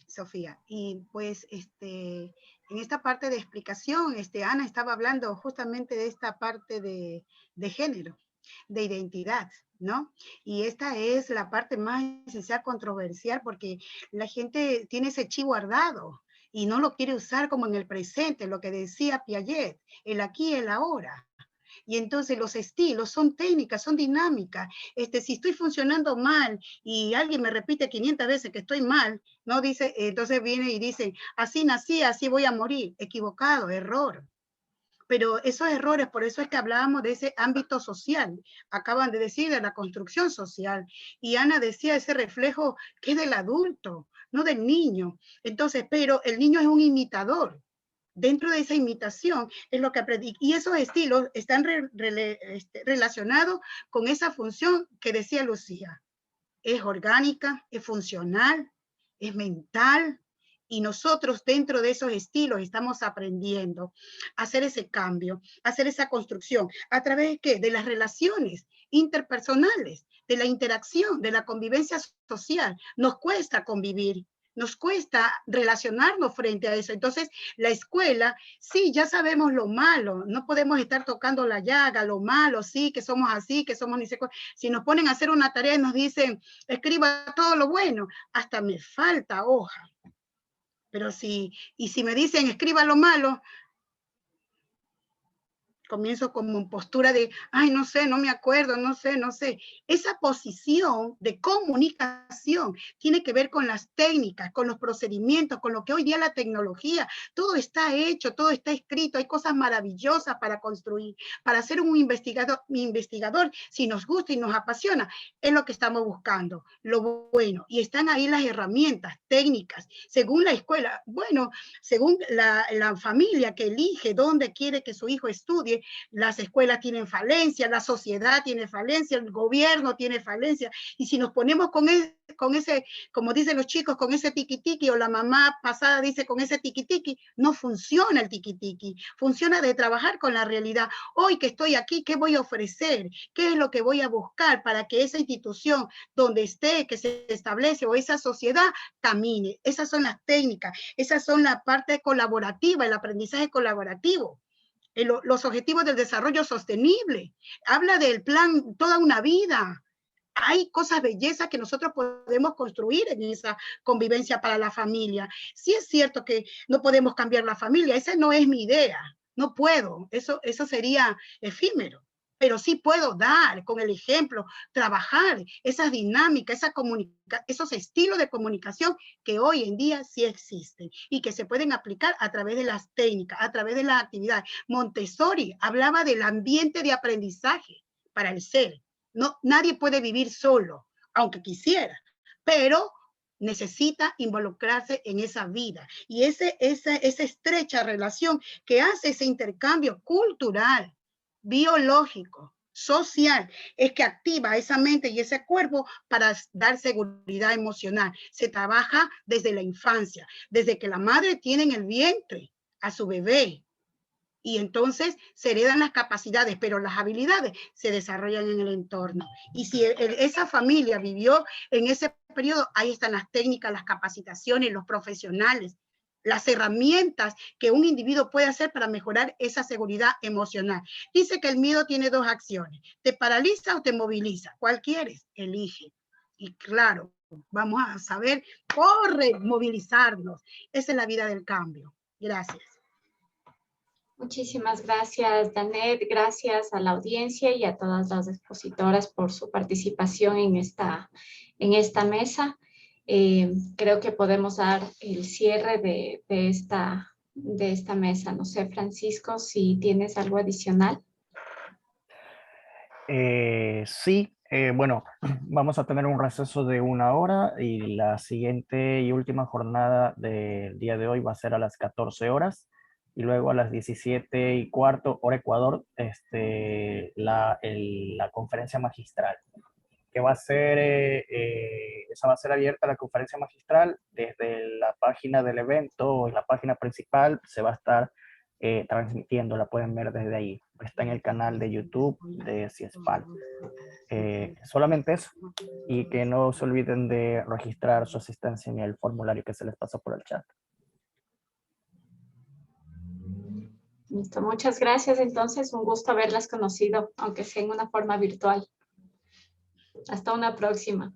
Sofía. Y pues, en esta parte de explicación, Ana estaba hablando justamente de esta parte de género, de identidad, ¿no? Y esta es la parte más esencial, controversial, porque la gente tiene ese chivo guardado y no lo quiere usar como en el presente, lo que decía Piaget, el aquí y el ahora. Y entonces los estilos son técnicas, son dinámicas. Si estoy funcionando mal y alguien me repite 500 veces que estoy mal, ¿no? Dice, entonces viene y dice, así nací, así voy a morir. Equivocado, error. Pero esos errores, por eso es que hablábamos de ese ámbito social. Acaban de decir de la construcción social. Y Ana decía ese reflejo que es del adulto, no del niño. Entonces, pero el niño es un imitador. Dentro de esa imitación es lo que aprendí. Y esos estilos están relacionados con esa función que decía Lucía. es orgánica, es funcional, es mental, y nosotros dentro de esos estilos estamos aprendiendo a hacer ese cambio, a hacer esa construcción. ¿A través de qué? De las relaciones interpersonales, de la interacción, de la convivencia social. Nos cuesta convivir, nos cuesta relacionarnos frente a eso. Entonces, la escuela, sí, ya sabemos lo malo, no podemos estar tocando la llaga, lo malo, sí, que somos así, que somos ni sé. Si nos ponen a hacer una tarea y nos dicen, escriba todo lo bueno, hasta me falta hoja. Pero si me dicen, escriba lo malo, comienzo como en postura de, ay, no sé, no me acuerdo, no sé. Esa posición de comunicación tiene que ver con las técnicas, con los procedimientos, con lo que hoy día la tecnología, todo está hecho, todo está escrito, hay cosas maravillosas para construir, para ser un investigador, si nos gusta y nos apasiona, es lo que estamos buscando, lo bueno. Y están ahí las herramientas técnicas, según la escuela, bueno, según la familia que elige dónde quiere que su hijo estudie. Las escuelas tienen falencia, la sociedad tiene falencia, el gobierno tiene falencia, y si nos ponemos con ese, como dicen los chicos, con ese tiqui-tiqui, o la mamá pasada dice con ese tiqui-tiqui, no funciona el tiqui-tiqui, funciona de trabajar con la realidad. Hoy que estoy aquí, ¿qué voy a ofrecer? ¿Qué es lo que voy a buscar para que esa institución donde esté, que se establece, o esa sociedad camine? Esas son las técnicas, esas son la parte colaborativa, el aprendizaje colaborativo. Los objetivos del desarrollo sostenible, habla del plan toda una vida. Hay cosas bellezas que nosotros podemos construir en esa convivencia para la familia. Sí es cierto que no podemos cambiar la familia, esa no es mi idea, no puedo, eso sería efímero. Pero sí puedo dar con el ejemplo, trabajar esas dinámicas, esos estilos de comunicación que hoy en día sí existen y que se pueden aplicar a través de las técnicas, a través de las actividades. Montessori hablaba del ambiente de aprendizaje para el ser. No, nadie puede vivir solo, aunque quisiera, pero necesita involucrarse en esa vida. Y esa estrecha relación que hace ese intercambio cultural, biológico, social, es que activa esa mente y ese cuerpo para dar seguridad emocional. Se trabaja desde la infancia, desde que la madre tiene en el vientre a su bebé, y entonces se heredan las capacidades, pero las habilidades se desarrollan en el entorno. Y si esa familia vivió en ese periodo, ahí están las técnicas, las capacitaciones, los profesionales, las herramientas que un individuo puede hacer para mejorar esa seguridad emocional. Dice que el miedo tiene dos acciones, te paraliza o te moviliza. ¿Cuál quieres? Elige. Y claro, vamos a saber, movilizarnos. Esa es la vida del cambio. Gracias. Muchísimas gracias, Janet. Gracias a la audiencia y a todas las expositoras por su participación en esta mesa. Creo que podemos dar el cierre de esta mesa. No sé, Francisco, si tienes algo adicional. Sí, bueno, vamos a tener un receso de 1 hora y la siguiente y última jornada del día de hoy va a ser a las 14 horas. Y luego a las 17:15, hora Ecuador, la conferencia magistral, que va a ser, esa va a ser abierta la conferencia magistral desde la página del evento, en la página principal, se va a estar transmitiendo, la pueden ver desde ahí, está en el canal de YouTube de CIESPAL. Solamente eso, y que no se olviden de registrar su asistencia en el formulario que se les pasó por el chat. Listo, muchas gracias. Entonces, un gusto haberlas conocido, aunque sea en una forma virtual. Hasta una próxima.